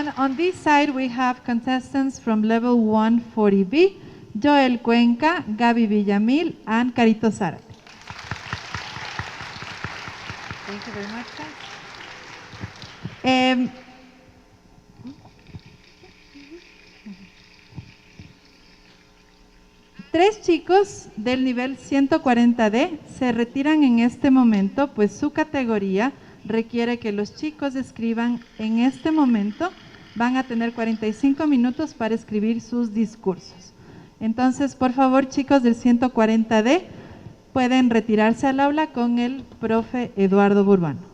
And on this side, we have contestants from level 140B, Joel Cuenca, Gaby Villamil, and Carito Zárate. Thank you very much, guys. Tres chicos del nivel 140D se retiran en este momento, pues su categoría requiere que los chicos escriban en este momento. Van a tener 45 minutos para escribir sus discursos. Entonces, por favor, chicos del 140D, pueden retirarse al aula con el profe Eduardo Burbano.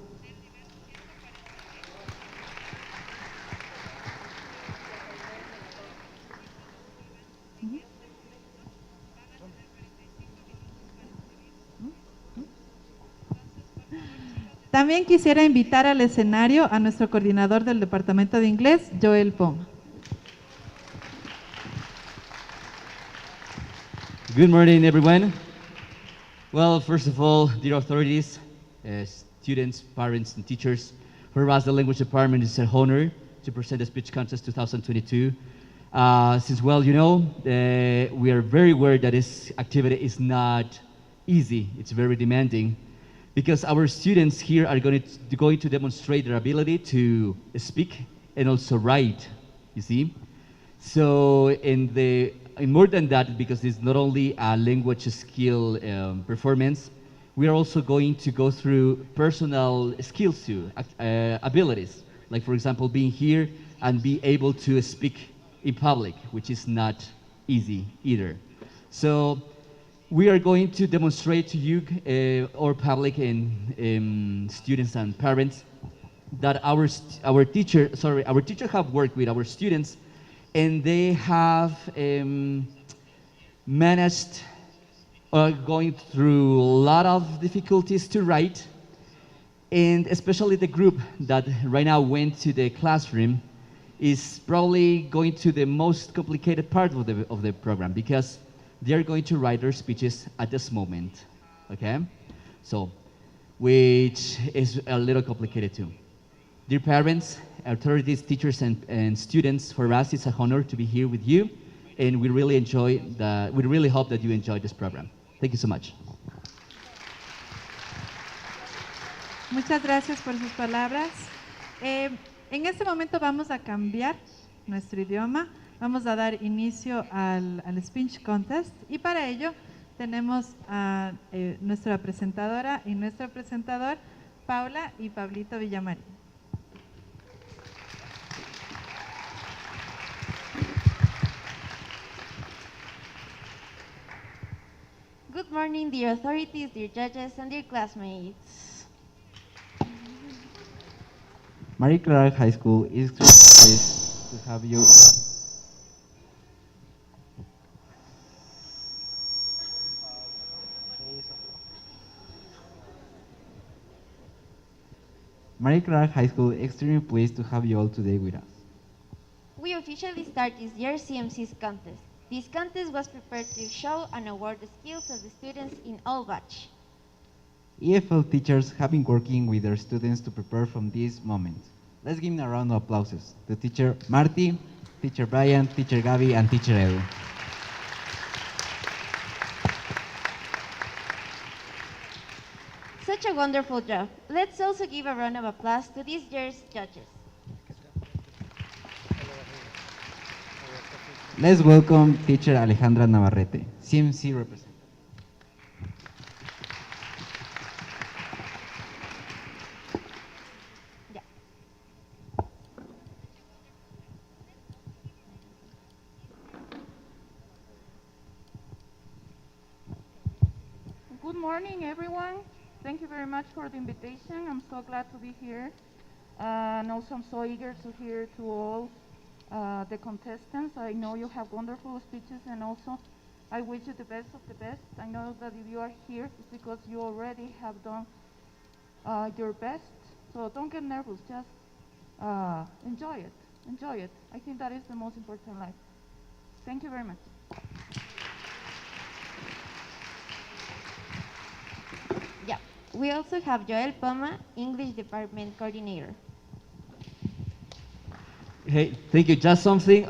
También quisiera invitar al escenario a nuestro coordinador del Departamento de Inglés, Joel Poma. Good morning, everyone. Well, first of all, dear authorities, students, parents, and teachers, for us, the Language Department, is an honor to present the Speech Contest 2022. Since, well, you know, we are very aware that this activity is not easy. It's very demanding, because our students here are going to demonstrate their ability to speak and also write, you see. So in more than that, because it's not only a language skill performance, we are also going to go through personal skills too, abilities. Like, for example, being here and be able to speak in public, which is not easy either. So we are going to demonstrate to you, our public and students and parents, that our teacher have worked with our students, and they have managed going through a lot of difficulties to write, and especially the group that right now went to the classroom is probably going to the most complicated part of the program, because they are going to write their speeches at this moment, okay? So, which is a little complicated too. Dear parents, authorities, teachers, and students, for us it's an honor to be here with you, and we really hope that you enjoy this program. Thank you so much. Muchas gracias por sus palabras. En este momento vamos a cambiar nuestro idioma. Vamos a dar inicio al Speech Contest, y para ello tenemos a nuestra presentadora y nuestro presentador, Paula y Pablito Villamarín. Good morning, dear authorities, dear judges, and dear classmates. Marie Clarac High School is pleased to have you. Marie Clarac High School is extremely pleased to have you all today with us. We officially start this year's CMC's contest. This contest was prepared to show and award the skills of the students in all batch. EFL teachers have been working with their students to prepare from this moment. Let's give them a round of applause to teacher Marty, teacher Brian, teacher Gaby, and teacher Edu. Such a wonderful job. Let's also give a round of applause to this year's judges. Let's welcome teacher Alejandra Navarrete, CMC representative. Good morning, everyone. Thank you very much for the invitation. I'm so glad to be here. And also I'm so eager to hear to all the contestants. I know you have wonderful speeches, and also I wish you the best of the best. I know that if you are here, it's because you already have done your best. So don't get nervous, just enjoy it. Enjoy it. I think that is the most important in life. Thank you very much. Yeah. We also have Joel Poma, English Department Coordinator. Hey, thank you. Just something.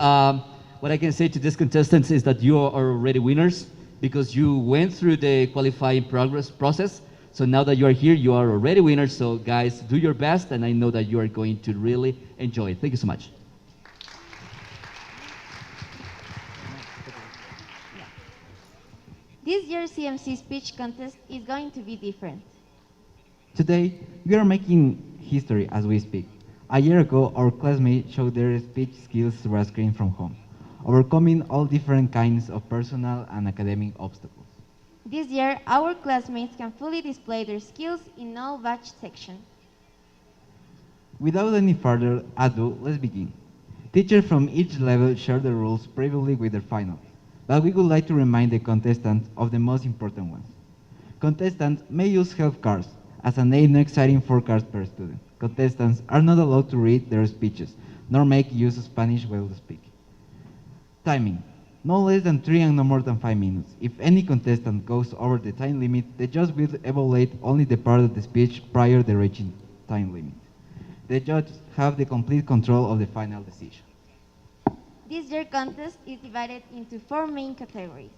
What I can say to these contestants is that you are already winners because you went through the qualifying progress process. So now that you are here, you are already winners. So guys, do your best, and I know that you are going to really enjoy it. Thank you so much. This year's CMC speech contest is going to be different. Today, we are making history as we speak. A year ago, our classmates showed their speech skills through a screen from home, overcoming all different kinds of personal and academic obstacles. This year, our classmates can fully display their skills in all batch section. Without any further ado, let's begin. Teachers from each level share the rules previously with their finals, but we would like to remind the contestants of the most important ones. Contestants may use help cards, as an aid no exciting 4 cards per student. Contestants are not allowed to read their speeches, nor make use of Spanish while speaking. Timing. No less than 3 and no more than 5 minutes. If any contestant goes over the time limit, the judge will evaluate only the part of the speech prior to reaching time limit. The judges have the complete control of the final decision. This year's contest is divided into 4 main categories.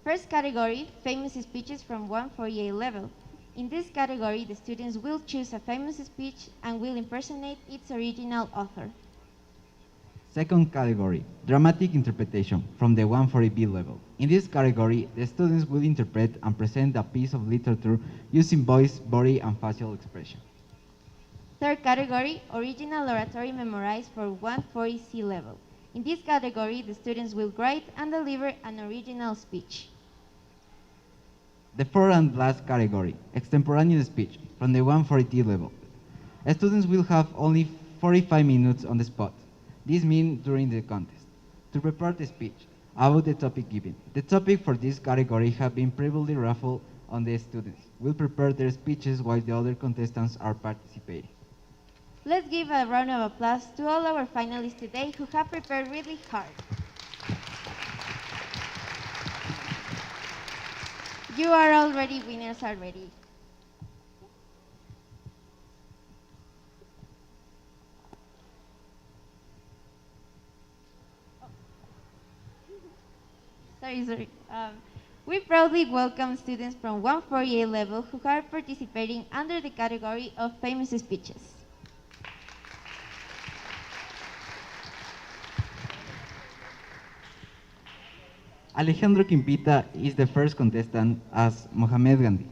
First category, famous speeches from 148 level. In this category, the students will choose a famous speech and will impersonate its original author. Second category, dramatic interpretation from the 140B level. In this category, the students will interpret and present a piece of literature using voice, body, and facial expression. Third category, original oratory memorized for 140C level. In this category, the students will write and deliver an original speech. The fourth and last category, extemporaneous speech from the 140T level. Students will have only 45 minutes on the spot. This means during the contest, to prepare the speech about the topic given. The topic for this category have been previously raffled on the students. Will prepare their speeches while the other contestants are participating. Let's give a round of applause to all our finalists today who have prepared really hard. You are already winners already. Sorry. We proudly welcome students from 148 level who are participating under the category of famous speeches. Alejandro Quimpita is the first contestant as Mohamed Gandhi.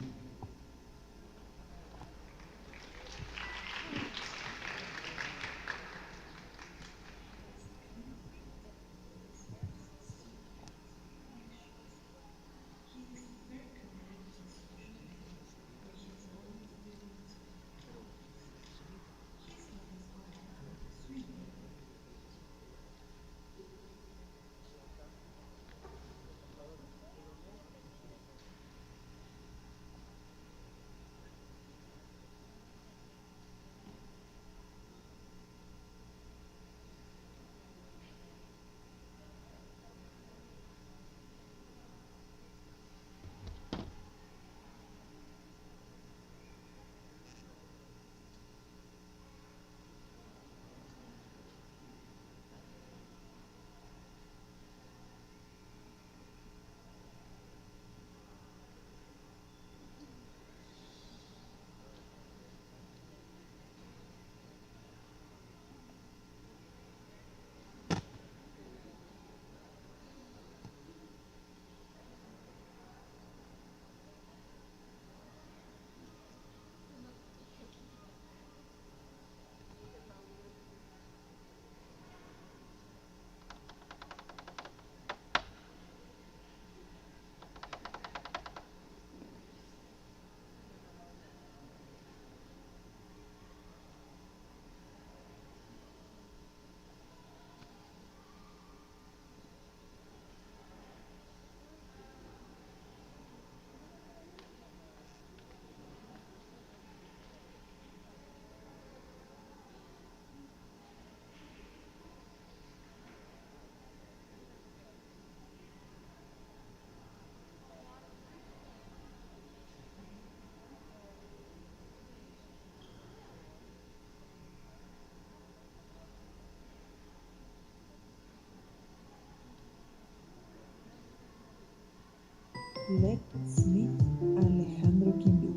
Let's meet Alejandro Quimbit.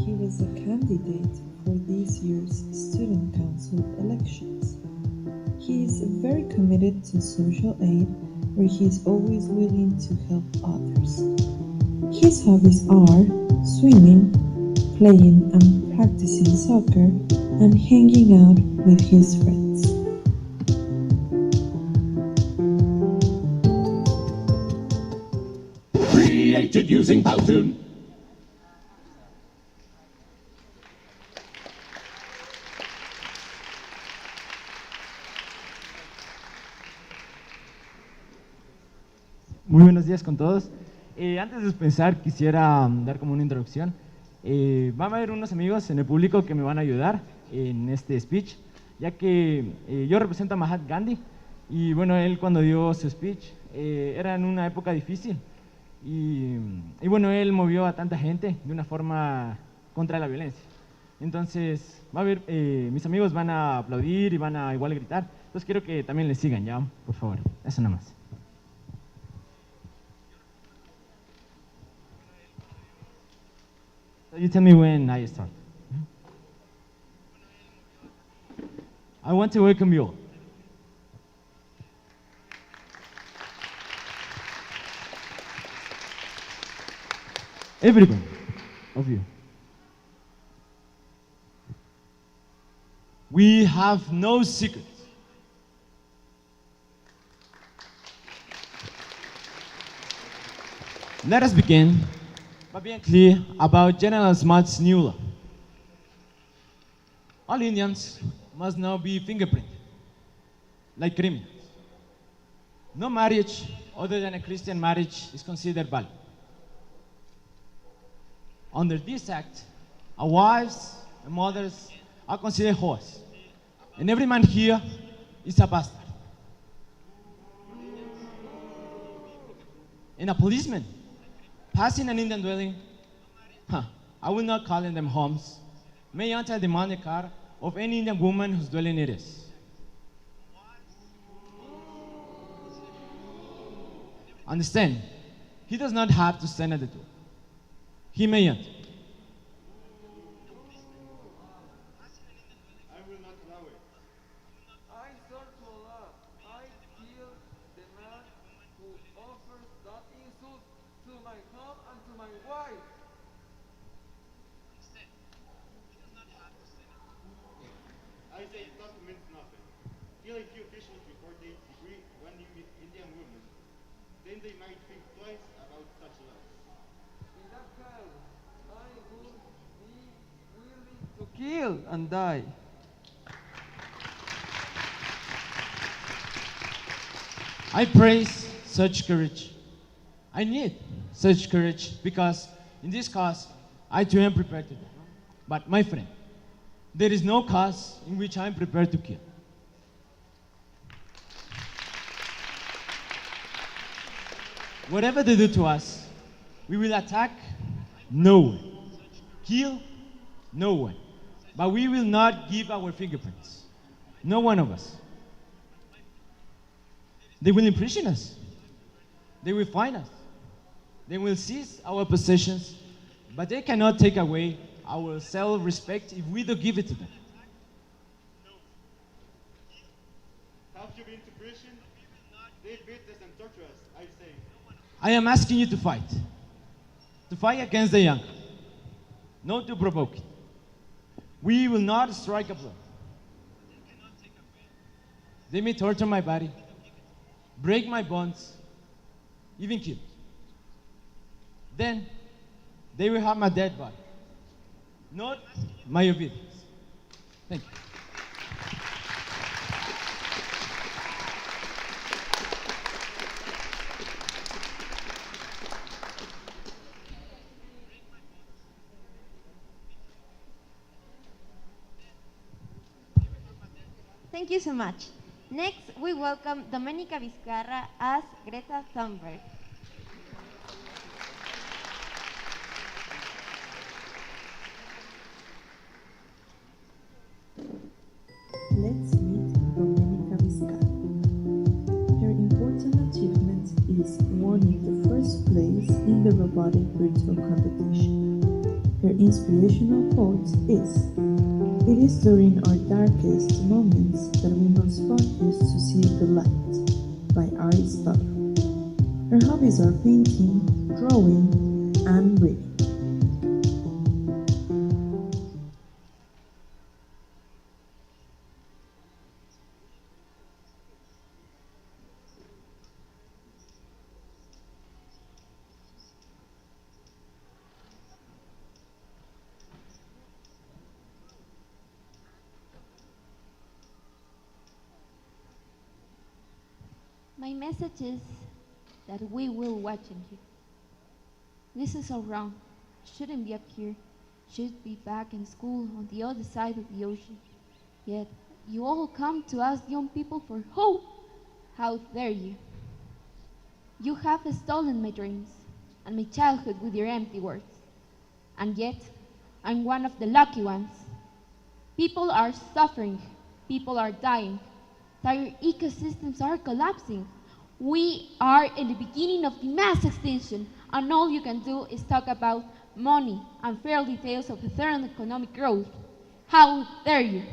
He was a candidate for this year's Student Council elections. He is very committed to social aid, where he is always willing to help others. His hobbies are swimming, playing and practicing soccer, and hanging out with his friends. Created using Powtoon. Muy buenos días con todos. Antes de empezar, quisiera dar como una introducción. Van a haber unos amigos en el público que me van a ayudar en este speech, ya que yo represento a Mahatma Gandhi y bueno, él cuando dio su speech era en una época difícil y bueno, él movió a tanta gente de una forma contra la violencia. Entonces, va a haber, mis amigos van a aplaudir y van a igual gritar. Entonces quiero que también les sigan, ¿ya? Por favor, eso nada más. So you tell me when I start. I want to welcome you all. Everyone of you. We have no secrets. Let us begin by being clear about General Smart's new law. All Indians must now be fingerprinted, like criminals. No marriage other than a Christian marriage is considered valid. Under this act, our wives and mothers are considered whores, and every man here is a bastard. And a policeman passing an Indian dwelling, I will not call them homes, may enter the money car of any Indian woman whose dwelling it is. Understand, he does not have to stand at the door. He may enter. I will not allow it. I swear to Allah, I kill the man who offers that insult to my home and to my wife. I say it documents nothing. Killing few officials before they agree one Indian woman, then they might think twice about such laws. In that case, I would be willing to kill and die. I praise such courage. I need such courage because in this cause, I too am prepared to die. But my friend, there is no cause in which I am prepared to kill. Whatever they do to us, we will attack no one, kill no one, but we will not give our fingerprints. No one of us. They will imprison us. They will fine us. They will seize our possessions, but they cannot take away our self-respect if we don't give it to them. Have you been to prison? They beat us and torture us, I say. I am asking you to fight against the young, not to provoke it. We will not strike a blow. They may torture my body, break my bones, even kill. Then they will have my dead body, not my obedience. Thank you. Thank you so much. Next, we welcome Domenica Vizcarra as Greta Thunberg. Let's meet Domenica Vizcarra. Her important achievement is winning the first place in the robotic virtual competition. Her inspirational quote is, "It is during our darkest moments that we must focus to see the light," by Aristotle. Her hobbies are painting, drawing, and reading. My message is that we will watch and hear. This is all wrong. Shouldn't be up here. Should be back in school on the other side of the ocean. Yet you all come to ask young people for hope. How dare you? You have stolen my dreams and my childhood with your empty words. And yet, I'm one of the lucky ones. People are suffering. People are dying. Entire ecosystems are collapsing. We are in the beginning of the mass extinction, and all you can do is talk about money and fair details of eternal economic growth. How dare you?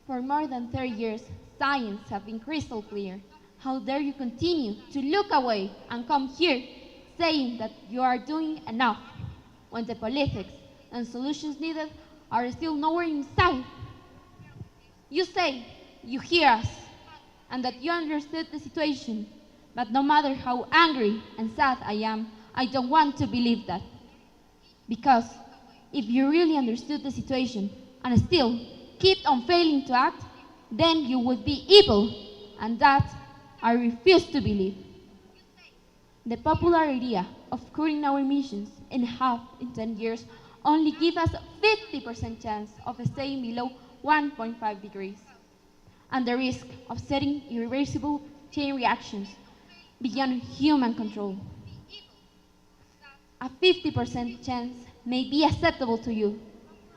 For more than 30 years, science has been crystal clear. How dare you continue to look away and come here saying that you are doing enough when the politics and solutions needed are still nowhere in sight? You say you hear us and that you understood the situation, but no matter how angry and sad I am, I don't want to believe that. Because if you really understood the situation and still keep on failing to act, then you would be evil, and that I refuse to believe. The popular idea of cutting our emissions in half in 10 years only gives us a 50% chance of staying below 1.5 degrees, and the risk of setting irreversible chain reactions beyond human control. A 50% chance may be acceptable to you,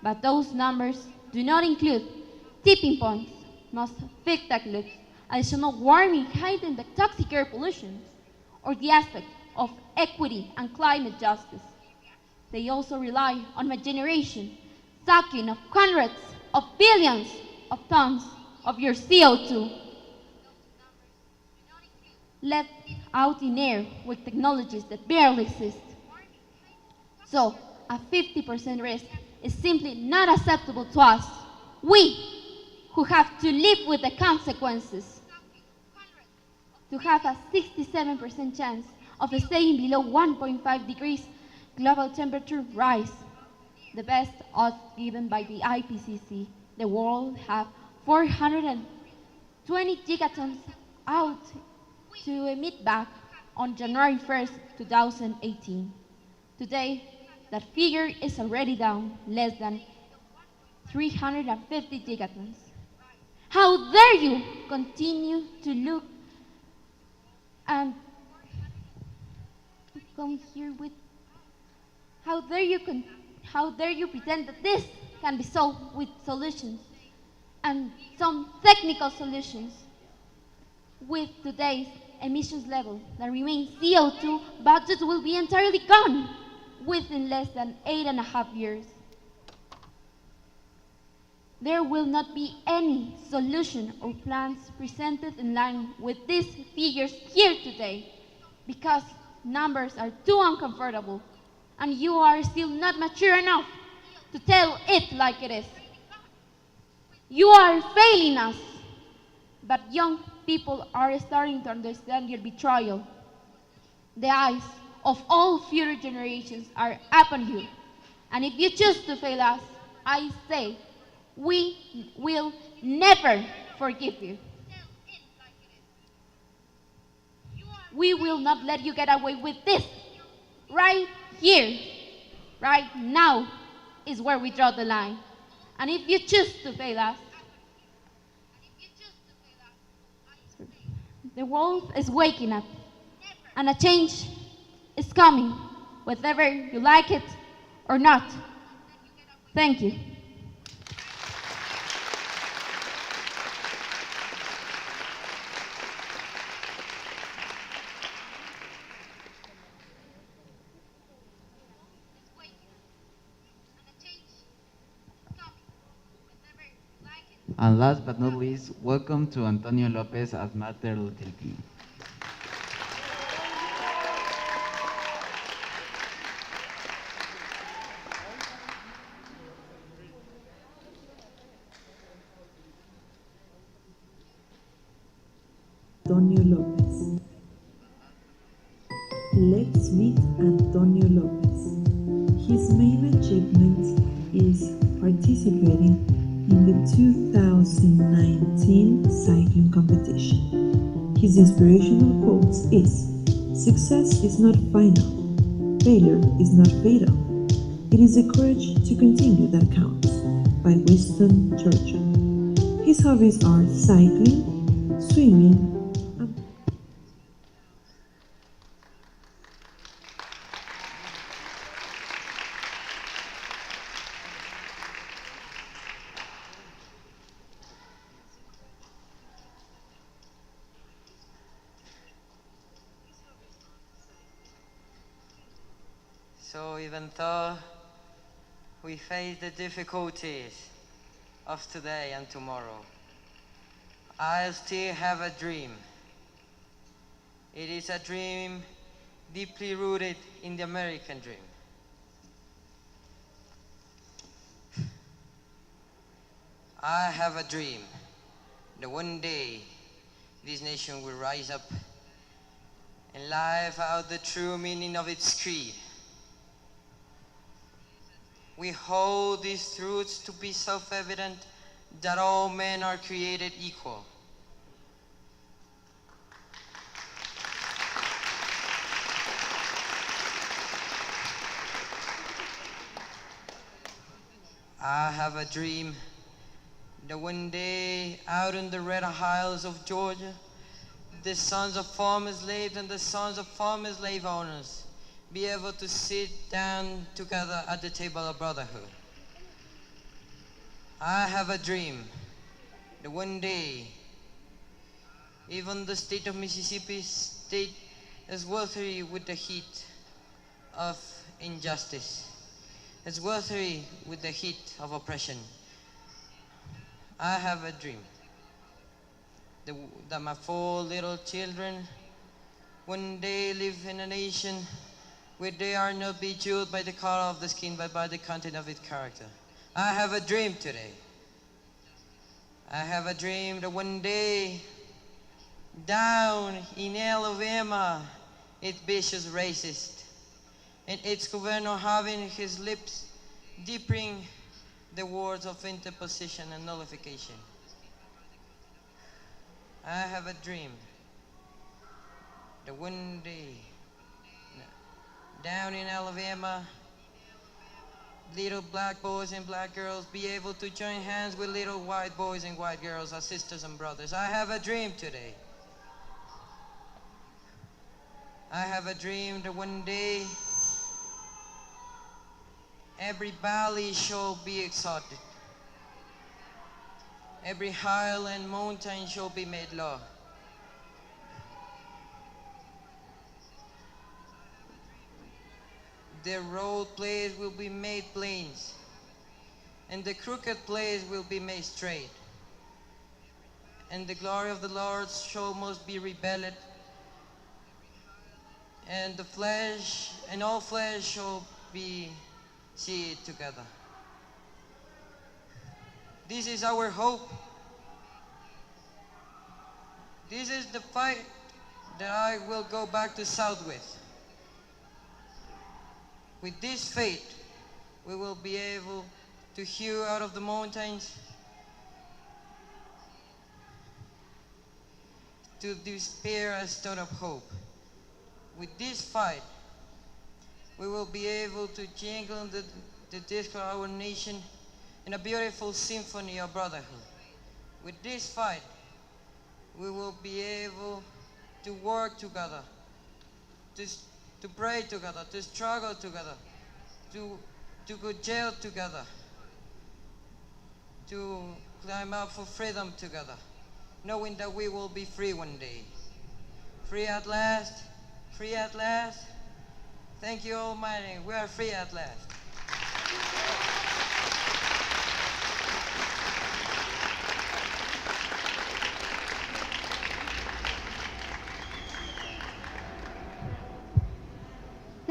but those numbers do not include tipping points, most feedback loops, additional warming heightened the toxic air pollution, or the aspect of equity and climate justice. They also rely on my generation, sucking of hundreds of billions of tons of your CO2 let out in air with technologies that barely exist. So, a 50% risk is simply not acceptable to us, we who have to live with the consequences. To have a 67% chance of staying below 1.5 degrees global temperature rise, the best odds given by the IPCC, the world have 420 gigatons out to emit back on January 1st, 2018. Today, that figure is already down less than 350 gigatons. How dare you continue to look and come here with, how dare you pretend that this can be solved with solutions and some technical solutions with today's emissions level that remains CO2 budget will be entirely gone within less than 8.5 years. There will not be any solution or plans presented in line with these figures here today because numbers are too uncomfortable and you are still not mature enough to tell it like it is. You are failing us, but young people are starting to understand your betrayal. The eyes of all future generations are upon you, and if you choose to fail us, I say, we will never forgive you. We will not let you get away with this. Right here, right now, is where we draw the line. And if you choose to fail us, the world is waking up, and a change is coming, whether you like it or not. Thank you. And last but not least, welcome to Antonio Lopez as Master Little King. Antonio Lopez. Let's meet Antonio Lopez. His main achievement is participating in the 2019 cycling competition. His inspirational quote is, "Success is not final. Failure is not fatal. It is the courage to continue that counts," by Winston Churchill. His hobbies are cycling, swimming, and So even though we face the difficulties of today and tomorrow, I still have a dream. It is a dream deeply rooted in the American dream. I have a dream that one day this nation will rise up and live out the true meaning of its creed. We hold these truths to be self-evident, that all men are created equal. I have a dream that one day out in the red hills of Georgia, the sons of former slaves and the sons of former slave owners be able to sit down together at the table of brotherhood. I have a dream that one day even the state of Mississippi state is weary with the heat of injustice. It's weary with the heat of oppression. I have a dream that my 4 little children one day live in a nation where they are not be judged by the color of the skin, but by the content of its character. I have a dream today. I have a dream that one day, down in Alabama, its vicious racist, and its governor having his lips deeping the words of interposition and nullification. I have a dream that one day, down in Alabama, little black boys and black girls be able to join hands with little white boys and white girls as sisters and brothers. I have a dream today. I have a dream that one day every valley shall be exalted. Every hill and mountain shall be made low. The road place will be made plains, and the crooked place will be made straight. And the glory of the Lord shall most be revealed, and the flesh and all flesh shall be see it together. This is our hope. This is the fight that I will go back to South with. With this faith, we will be able to hew out of the mountains, to despair a stone of hope. With this fight, we will be able to jingle the disc of our nation in a beautiful symphony of brotherhood. With this fight, we will be able to work together, to pray together, to struggle together, to go jail together, to climb up for freedom together, knowing that we will be free one day. Free at last, free at last. Thank you, Almighty. We are free at last.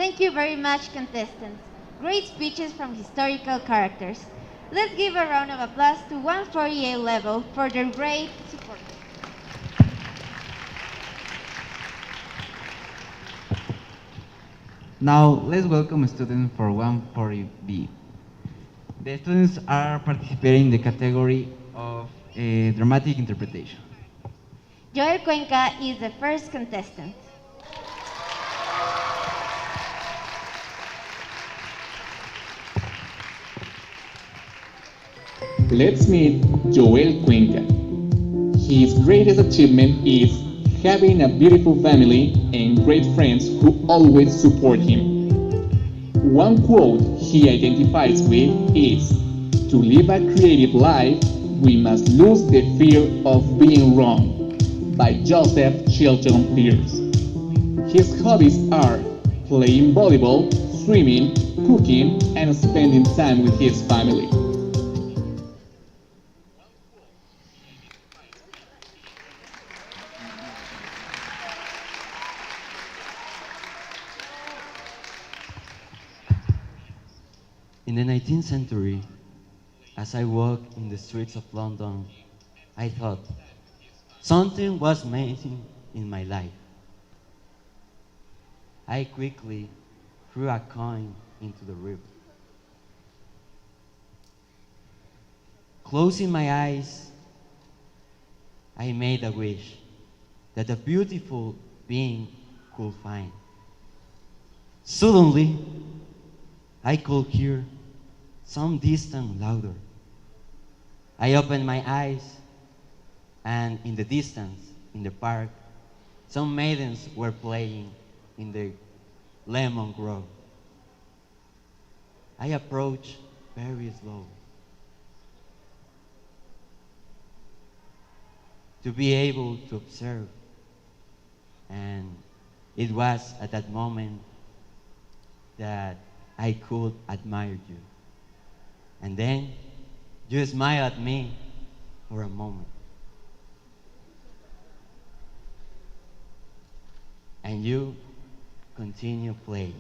Thank you very much, contestants. Great speeches from historical characters. Let's give a round of applause to 148 level for their great support. Now, let's welcome students for 140B. The students are participating in the category of dramatic interpretation. Joel Cuenca is the first contestant. Let's meet Joel Cuenca. His greatest achievement is having a beautiful family and great friends who always support him. One quote he identifies with is, "To live a creative life, we must lose the fear of being wrong," by Joseph Chilton Pierce. His hobbies are playing volleyball, swimming, cooking, and spending time with his family. In the 19th century, as I walked in the streets of London, I thought something was missing in my life. I quickly threw a coin into the river. Closing my eyes, I made a wish that a beautiful being could find. Suddenly, I could hear some distant louder. I opened my eyes, and in the distance, in the park, some maidens were playing in the lemon grove. I approached very slow to be able to observe, and it was at that moment that I could admire you. And then you smiled at me for a moment. And you continue playing.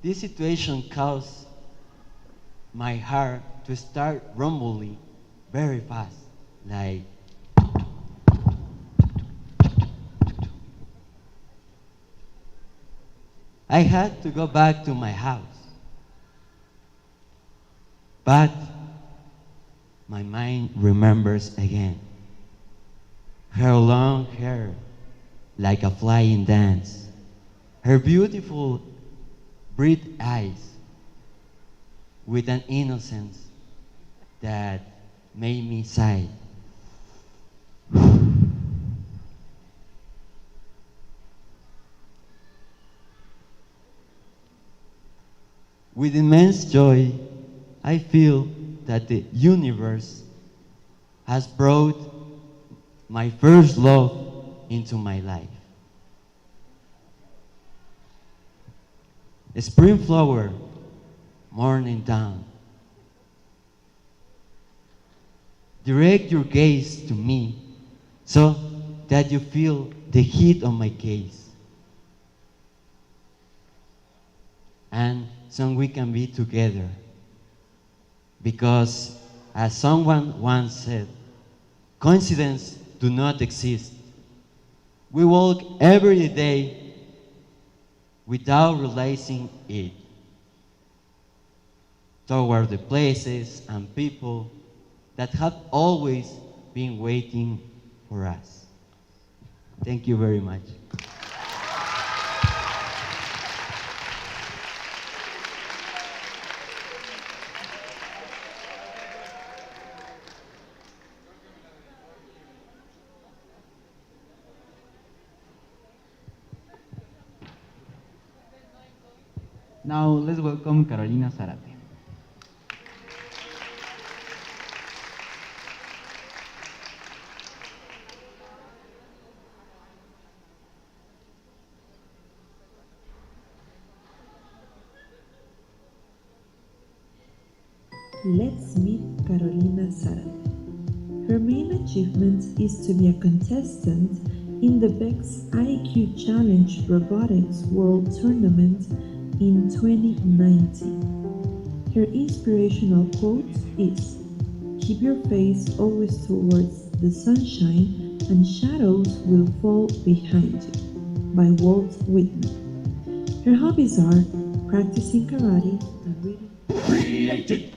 This situation caused my heart to start rumbling very fast, like I had to go back to my house. But my mind remembers again. Her long hair, like a flying dance. Her beautiful, bright eyes, with an innocence that made me sigh. With immense joy, I feel that the universe has brought my first love into my life. A spring flower, morning dawn. Direct your gaze to me so that you feel the heat of my gaze. And so we can be together. Because, as someone once said, coincidences do not exist. We walk every day without realizing it toward the places and people that have always been waiting for us. Thank you very much. Now, let's welcome Carolina Zarate. Let's meet Carolina Zarate. Her main achievement is to be a contestant in the Beck's IQ Challenge Robotics World Tournament in 2019. Her inspirational quote is, "Keep your face always towards the sunshine and shadows will fall behind you," by Walt Whitman. Her hobbies are practicing karate and reading. Created.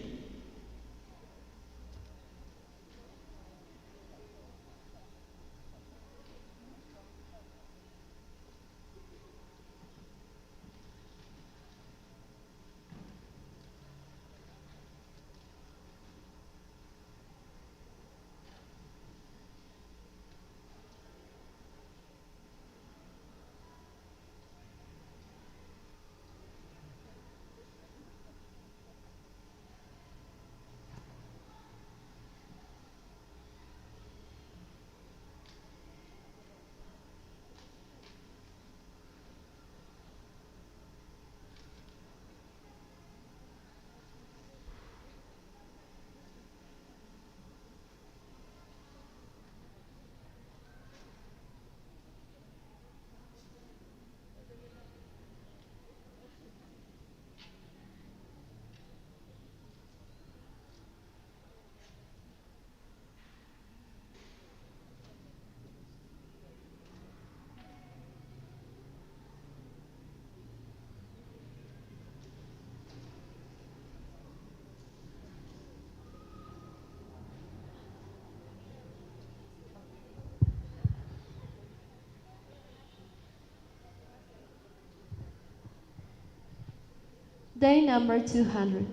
Day number 200.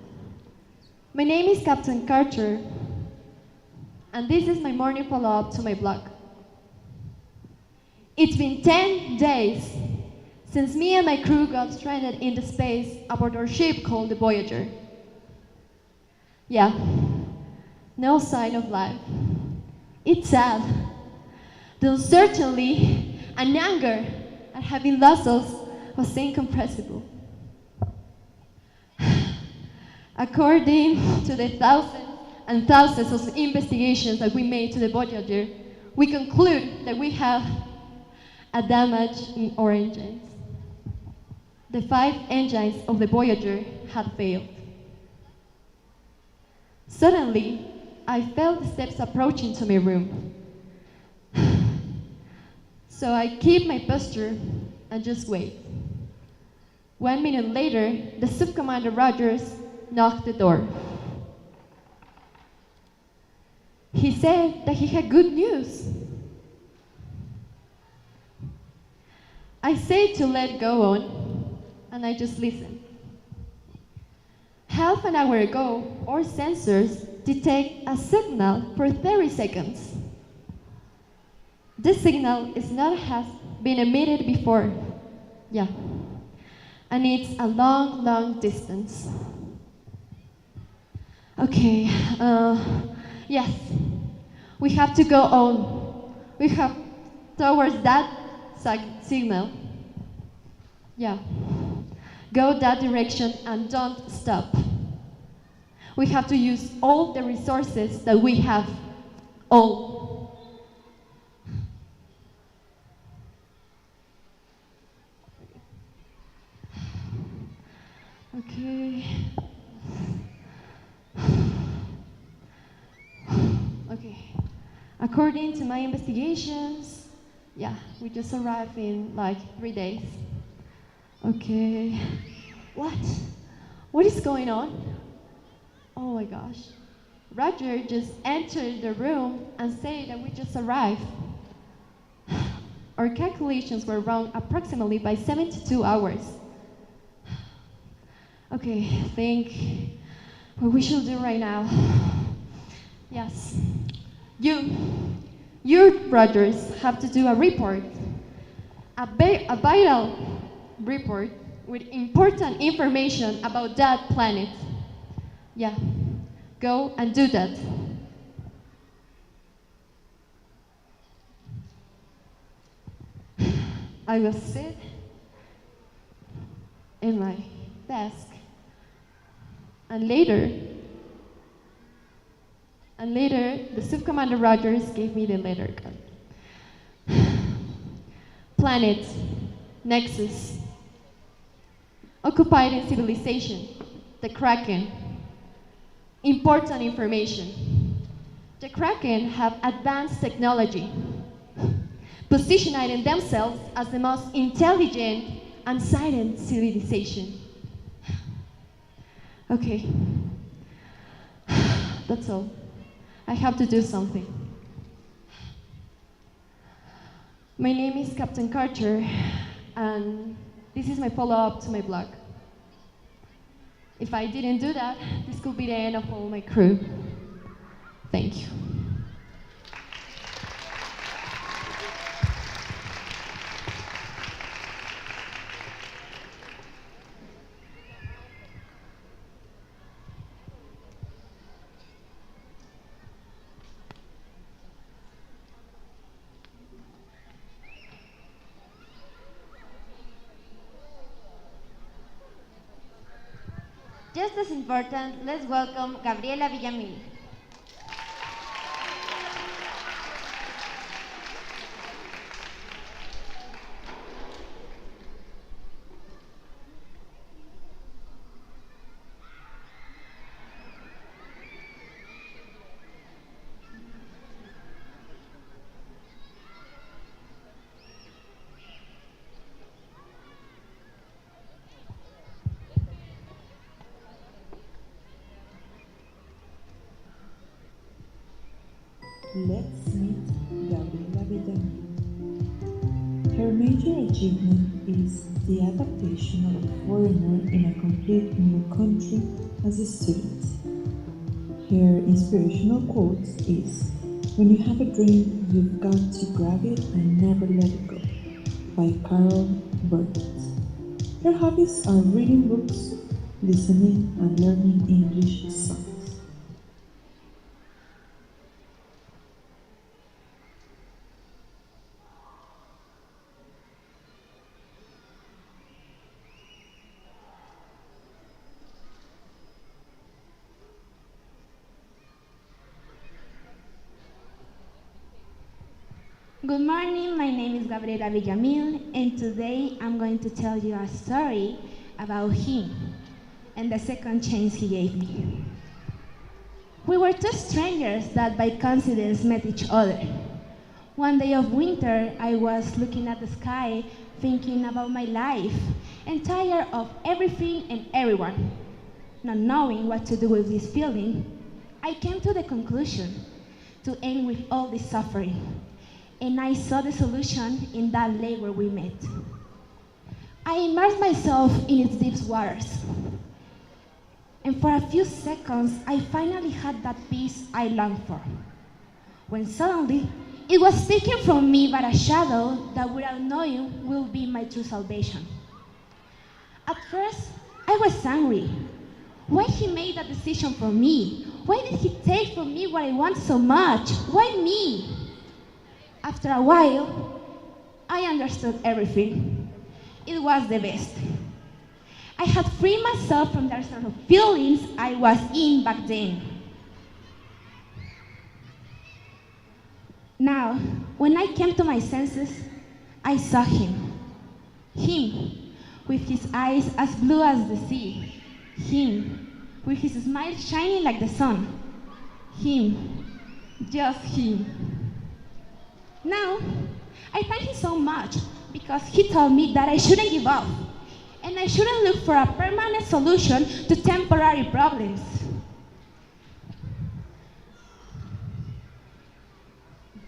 My name is Captain Carter, and this is my morning follow-up to my blog. It's been 10 days since me and my crew got stranded in the space aboard our ship called the Voyager. Yeah, no sign of life. It's sad. The uncertainty and anger at having lost us was incomprehensible. According to the thousands and thousands of investigations that we made to the Voyager, we conclude that we have a damage in our engines. The 5 engines of the Voyager had failed. Suddenly, I felt steps approaching to my room. So I keep my posture and just wait. 1 minute later, the Subcommander Rogers knocked the door. He said that he had good news. I said to let go on, and I just listened. Half an hour ago, our sensors detect a signal for 30 seconds. This signal is not has been emitted before. Yeah. And it's a long, long distance. Okay, yes, we have to go on. We have towards that signal. Yeah, go that direction and don't stop. We have to use all the resources that we have, all. Okay. Okay. According to my investigations, yeah, we just arrived in like 3 days. Okay. What? What is going on? Oh my gosh. Roger just entered the room and said that we just arrived. Our calculations were wrong approximately by 72 hours. Okay, think what we should do right now. Yes. You, Rogers, have to do a report. A vital report with important information about that planet. Yeah, go and do that. I will sit in my desk, and later, the Subcommander Rogers gave me the letter card. Planet. Nexus. Occupied in civilization. The Kraken. Important information. The Kraken have advanced technology, positioning themselves as the most intelligent and silent civilization. Okay, that's all. I have to do something. My name is Captain Carter, and this is my follow-up to my blog. If I didn't do that, this could be the end of all my crew. Thank you. Just as important, let's welcome Gabriela Villamil. Let's meet Gabriela Villamil. Her major achievement is the adaptation of a foreigner in a complete new country as a student. Her inspirational quote is, "When you have a dream, you've got to grab it and never let it go," by Carol Burnett. Her hobbies are reading books, listening, and learning English songs. Good morning, my name is Gabriela Villamil, and today I'm going to tell you a story about him and the second chance he gave me. We were two strangers that by coincidence met each other. One day of winter, I was looking at the sky, thinking about my life, and tired of everything and everyone. Not knowing what to do with this feeling, I came to the conclusion to end with all this suffering. And I saw the solution in that lake where we met. I immersed myself in its deep waters. And for a few seconds, I finally had that peace I longed for. When suddenly, it was taken from me by a shadow that without knowing will be my true salvation. At first, I was angry. Why he made that decision for me? Why did he take from me what I want so much? Why me? After a while, I understood everything. It was the best. I had freed myself from the sort of feelings I was in back then. Now, when I came to my senses, I saw him. Him, with his eyes as blue as the sea. Him, with his smile shining like the sun. Him, just him. Now, I thank him so much because he told me that I shouldn't give up and I shouldn't look for a permanent solution to temporary problems.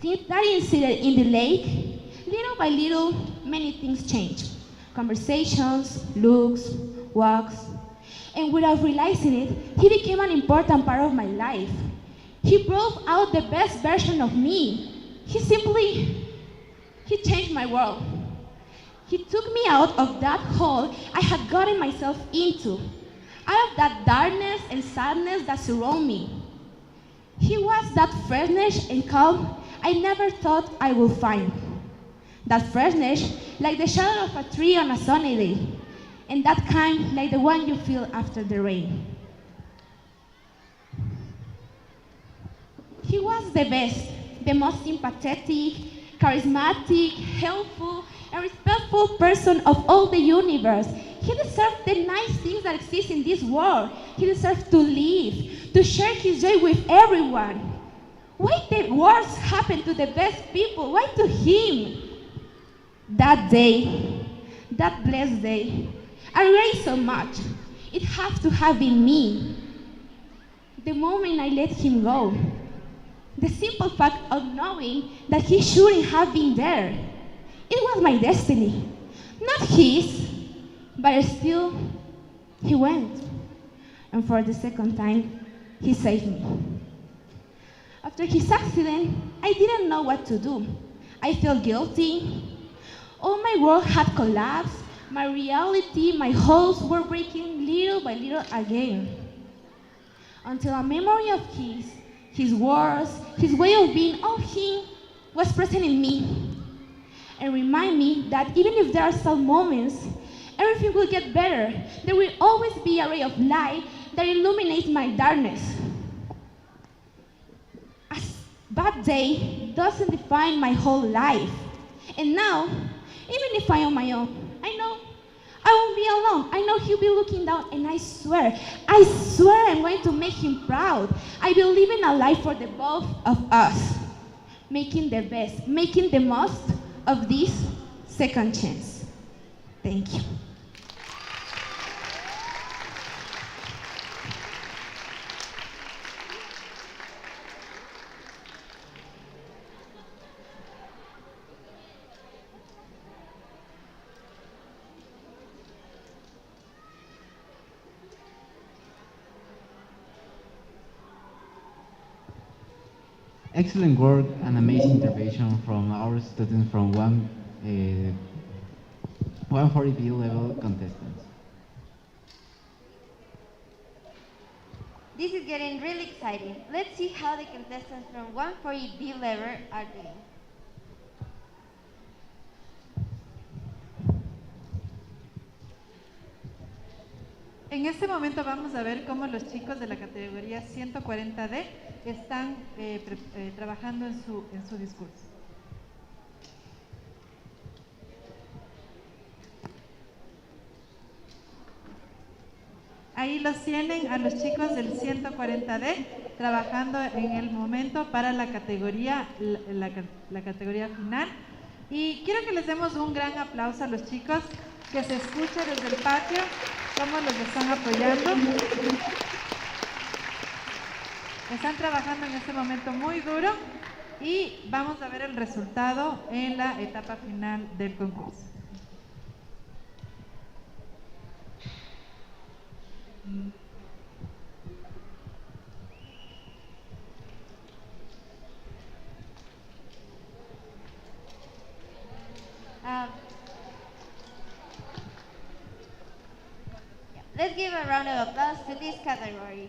Since that incident in the lake, little by little, many things changed. Conversations, looks, walks, and without realizing it, he became an important part of my life. He brought out the best version of me. He changed my world. He took me out of that hole I had gotten myself into, out of that darkness and sadness that surround me. He was that freshness and calm I never thought I would find. That freshness like the shadow of a tree on a sunny day, and that kind like the one you feel after the rain. He was the best, the most sympathetic, charismatic, helpful, a respectful person of all the universe. He deserves the nice things that exist in this world. He deserves to live, to share his joy with everyone. Why the worst happen to the best people? Why to him? That day, that blessed day, I regret so much. It has to have been me. The moment I let him go, the simple fact of knowing that he shouldn't have been there, it was my destiny, not his, but still, he went. And for the second time, he saved me. After his accident, I didn't know what to do. I felt guilty. All my world had collapsed. My reality, my hopes were breaking little by little again. Until a memory of his words, his way of being, all him was present in me. And remind me that even if there are some moments, everything will get better. There will always be a ray of light that illuminates my darkness. A bad day doesn't define my whole life. And now, even if I am on my own, I know I won't be alone. I know he'll be looking down, and I swear I'm going to make him proud. I believe in a life for the both of us, making the best, making the most of this second chance. Thank you. Excellent work and amazing intervention from our students from 140B level contestants. This is getting really exciting. Let's see how the contestants from 140B level are doing. En este momento vamos a ver cómo los chicos de la categoría 140D están trabajando en su discurso. Ahí los tienen a los chicos del 140D trabajando en el momento para la categoría final. Y quiero que les demos un gran aplauso a los chicos, que se escuche desde el patio cómo los están apoyando. Están trabajando en este momento muy duro y vamos a ver el resultado en la etapa final del concurso. Let's give a round of applause to this category.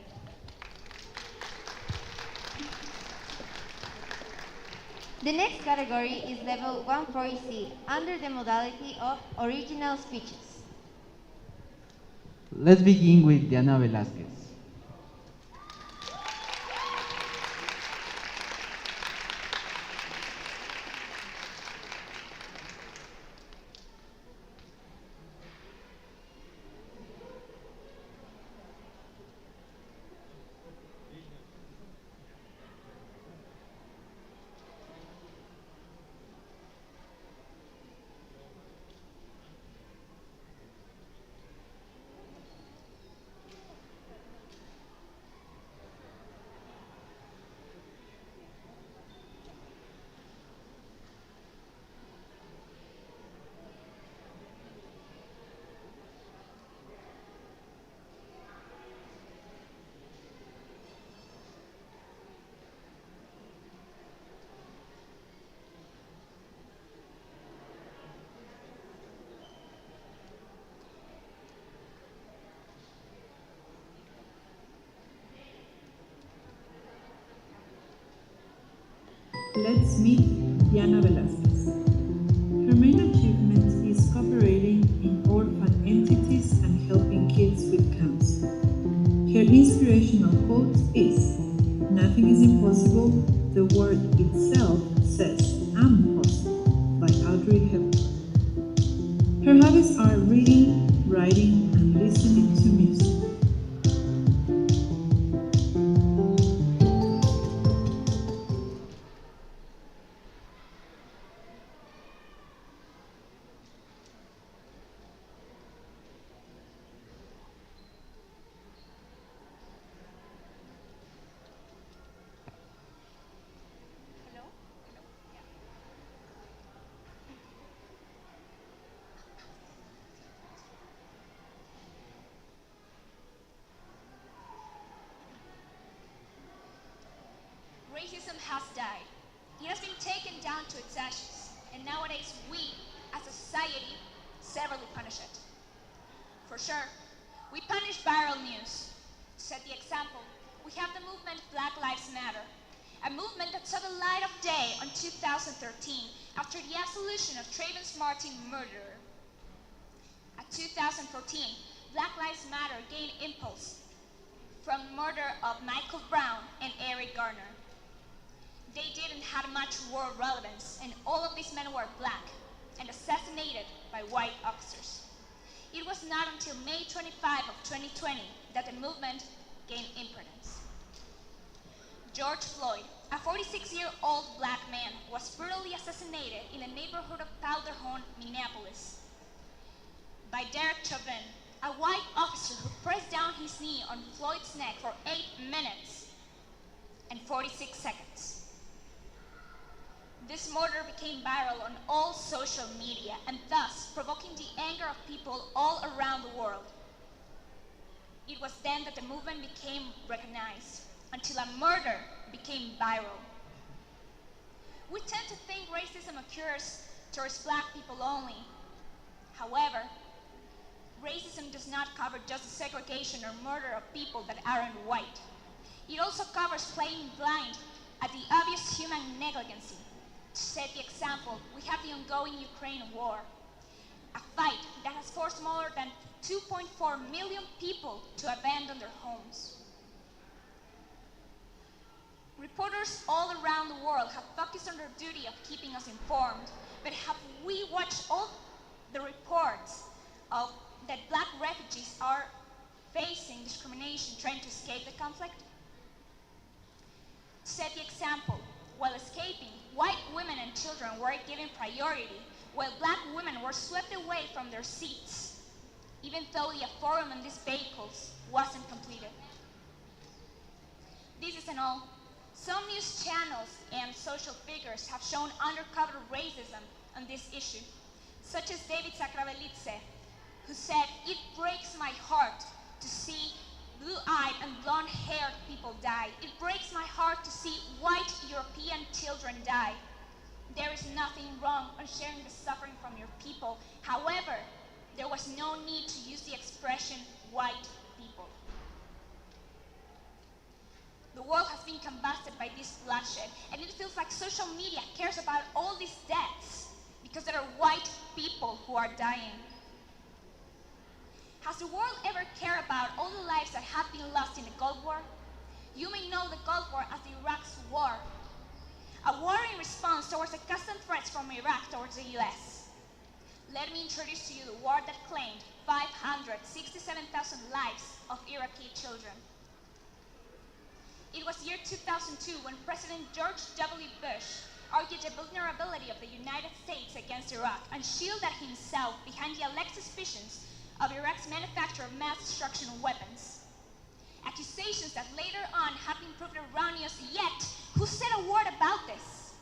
The next category is level 140C, under the modality of original speeches. Let's begin with Diana Velázquez. Let's meet Diana Velázquez. Her main achievement is cooperating in orphan entities and helping kids with cancer. Her inspirational quote is, "Nothing is impossible, the word itself says I'm possible," by Audrey Hepburn. Her hobbies are reading, writing, and listening to music. Racism has died. It has been taken down to its ashes, and nowadays we, as a society, severely punish it. For sure, we punish viral news. To set the example, we have the movement Black Lives Matter, a movement that saw the light of day in 2013 after the absolution of Trayvon Martin murderer. At 2014, Black Lives Matter gained impulse from the murder of Michael Brown and Eric Garner. They didn't have much world relevance, and all of these men were black and assassinated by white officers. It was not until May 25 of 2020 that the movement gained impetus. George Floyd, a 46-year-old black man, was brutally assassinated in the neighborhood of Powder Horn, Minneapolis, by Derek Chauvin, a white officer who pressed down his knee on Floyd's neck for 8 minutes and 46 seconds. This murder became viral on all social media and thus provoking the anger of people all around the world. It was then that the movement became recognized, until a murder became viral. We tend to think racism occurs towards black people only. However, racism does not cover just the segregation or murder of people that aren't white. It also covers playing blind at the obvious human negligence. To set the example, we have the ongoing Ukraine war, a fight that has forced more than 2.4 million people to abandon their homes. Reporters all around the world have focused on their duty of keeping us informed, but have we watched all the reports of that black refugees are facing discrimination trying to escape the conflict? To set the example, while escaping, white women and children were given priority, while black women were swept away from their seats, even though the forum in these vehicles wasn't completed. This isn't all. Some news channels and social figures have shown undercover racism on this issue, such as David Sakravelice, who said, "It breaks my heart to see blue-eyed and blonde-haired people die. It breaks my heart to see white European children die. There is nothing wrong on sharing the suffering from your people. However, there was no need to use the expression white people." The world has been combusted by this bloodshed, and it feels like social media cares about all these deaths because there are white people who are dying. Has the world ever cared about all the lives that have been lost in the Gulf War? You may know the Gulf War as the Iraq's war, a war in response towards the constant threats from Iraq towards the US. Let me introduce to you the war that claimed 567,000 lives of Iraqi children. It was year 2002 when President George W. Bush argued the vulnerability of the United States against Iraq and shielded himself behind the alleged suspicions of Iraq's manufacture of mass destruction weapons. Accusations that later on have been proven erroneous, yet who said a word about this?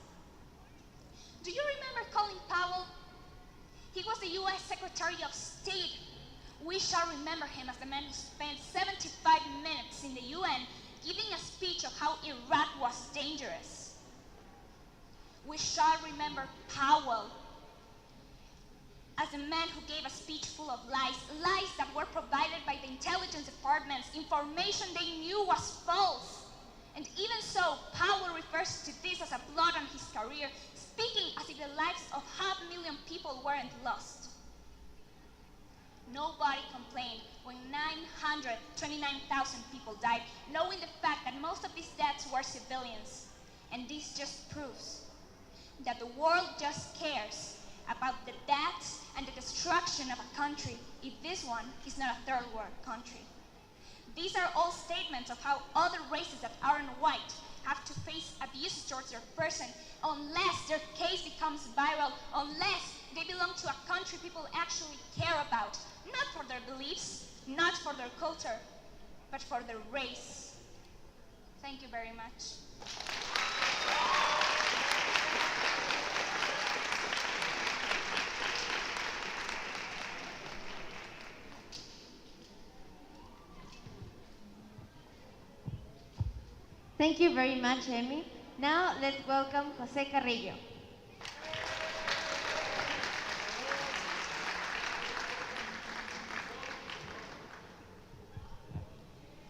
Do you remember Colin Powell? He was the US Secretary of State. We shall remember him as the man who spent 75 minutes in the UN giving a speech of how Iraq was dangerous. We shall remember Powell as a man who gave a speech full of lies, lies that were provided by the intelligence departments, information they knew was false. And even so, Powell refers to this as a blot on his career, speaking as if the lives of 500,000 people weren't lost. Nobody complained when 929,000 people died, knowing the fact that most of these deaths were civilians. And this just proves that the world just cares about the deaths and the destruction of a country if this one is not a third world country. These are all statements of how other races that aren't white have to face abuse towards their person unless their case becomes viral, unless they belong to a country people actually care about, not for their beliefs, not for their culture, but for their race. Thank you very much. Thank you very much, Amy. Now let's welcome Jose Carrillo.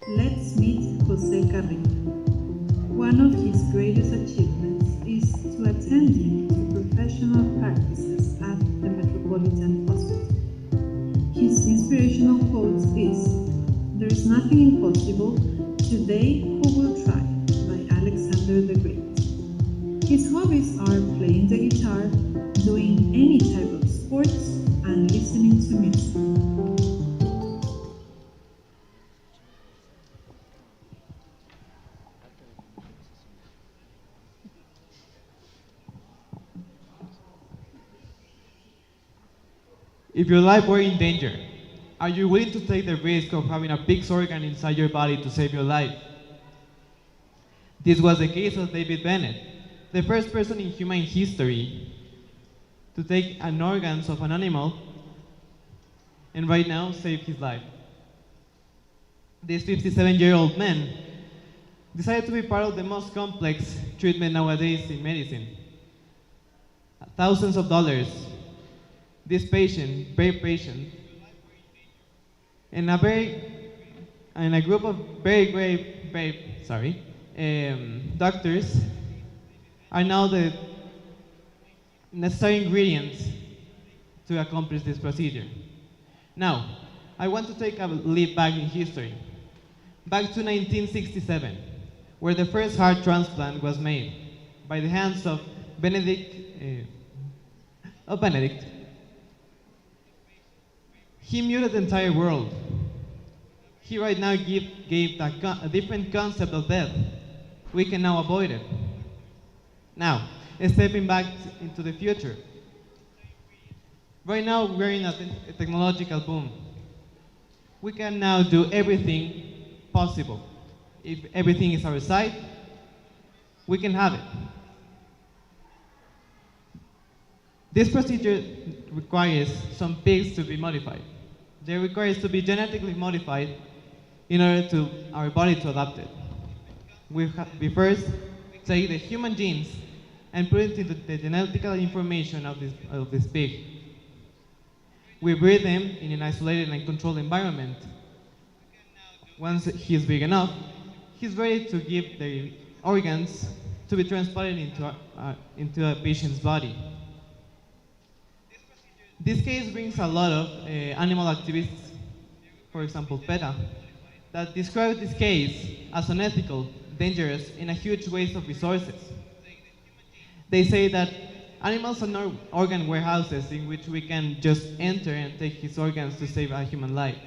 Let's meet Jose Carrillo. One of his greatest achievements is to attending to professional practices at the Metropolitan Hospital. His inspirational quote is, "There is nothing impossible, today who will try," by Alexander the Great. His hobbies are playing the guitar, doing any type of sports, and listening to music. If your life were in danger, are you willing to take the risk of having a pig's organ inside your body to save your life? This was the case of David Bennett, the first person in human history to take an organs of an animal and right now save his life. This 57-year-old man decided to be part of the most complex treatment nowadays in medicine. Thousands of dollars. This patient, brave patient, and a group of very brave doctors are now the necessary ingredients to accomplish this procedure. Now, I want to take a leap back in history, back to 1967, where the first heart transplant was made by the hands of Benedict. He muted the entire world. He right now gave a different concept of death. We can now avoid it. Now, stepping back into the future. Right now, we're in a technological boom. We can now do everything possible. If everything is our side, we can have it. This procedure requires some pigs to be modified. They require to be genetically modified in order to our body to adapt it. We first take the human genes and put it into the genetical information of this pig. We breed them in an isolated and controlled environment. Once he's big enough, he's ready to give the organs to be transplanted into a patient's body. This case brings a lot of animal activists, for example PETA, that describe this case as unethical, dangerous, and a huge waste of resources. They say that animals are not organ warehouses in which we can just enter and take his organs to save a human life.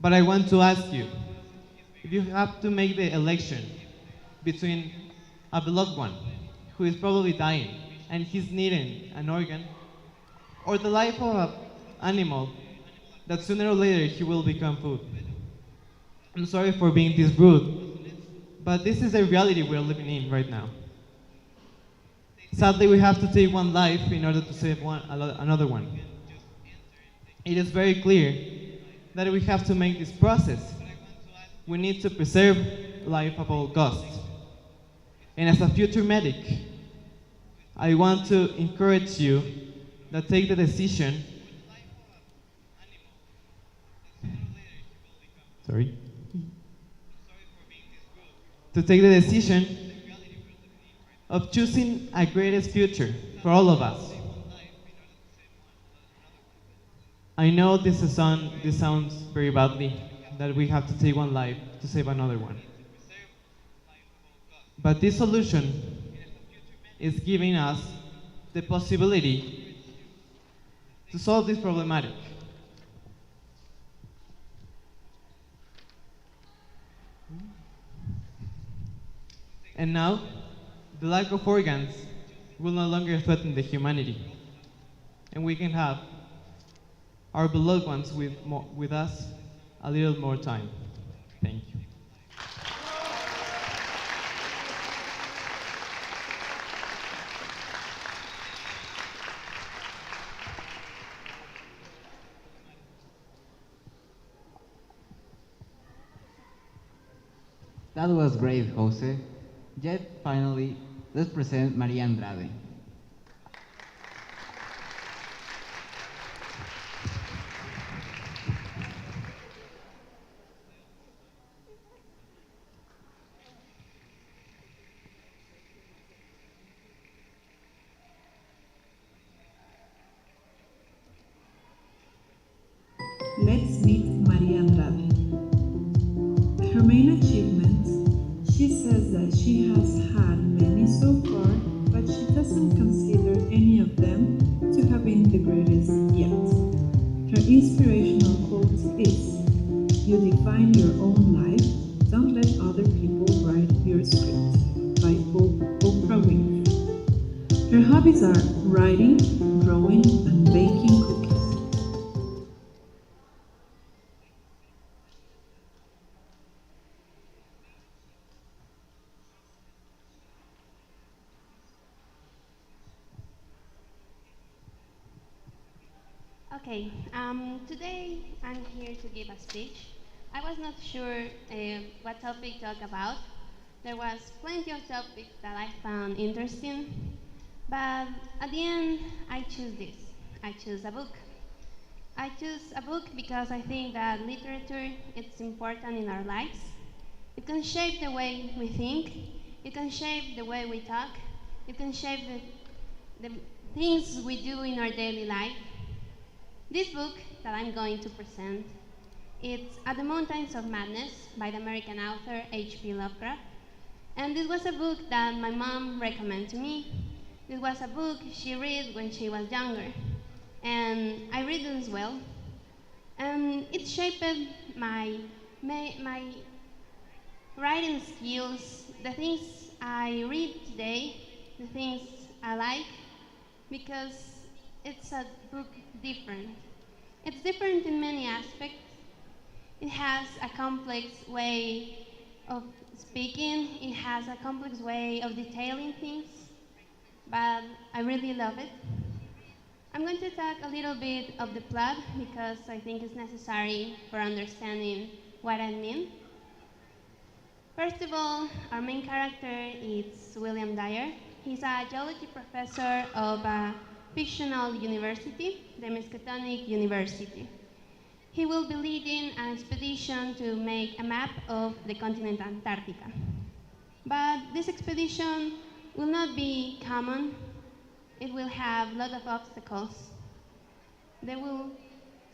But I want to ask you, if you have to make the election between a beloved one who is probably dying and he's needing an organ, or the life of an animal that sooner or later he will become food. I'm sorry for being this rude, but this is the reality we're living in right now. Sadly, we have to take one life in order to save another one. It is very clear that we have to make this process. We need to preserve life at all costs. And as a future medic, I want to encourage you that take the decision to take the decision of choosing a greatest future for all of us. I know this sounds very badly, that we have to take one life to save another one. But this solution is giving us the possibility to solve this problematic. And now, the lack of organs will no longer threaten the humanity, and we can have our beloved ones with us a little more time. Thank you. That was great, Jose. Yet, finally, let's present Maria Andrade. Let's meet Maria Andrade. Her main achievements, she says that she has had many so far, but she doesn't consider any of them to have been the greatest yet. Her inspirational quote is, "You define your own life, don't let other people write your script," by Oprah Winfrey. Her hobbies are writing, drawing, and baking cookies. Okay, today I'm here to give a speech. I was not sure what topic to talk about. There was plenty of topics that I found interesting, but at the end I choose this. I choose a book. I choose a book because I think that literature is important in our lives. It can shape the way we think, it can shape the way we talk, it can shape the things we do in our daily life. This book that I'm going to present, it's At the Mountains of Madness by the American author H.P. Lovecraft. And this was a book that my mom recommended to me. This was a book she read when she was younger. And I read it as well. And it shaped my writing skills, the things I read today, the things I like, because it's a book different. It's different in many aspects. It has a complex way of speaking. It has a complex way of detailing things, but I really love it. I'm going to talk a little bit of the plot because I think it's necessary for understanding what I mean. First of all, our main character is William Dyer. He's a geology professor of a fictional university, the Miskatonic University. He will be leading an expedition to make a map of the continent Antarctica. But this expedition will not be common. It will have a lot of obstacles. They will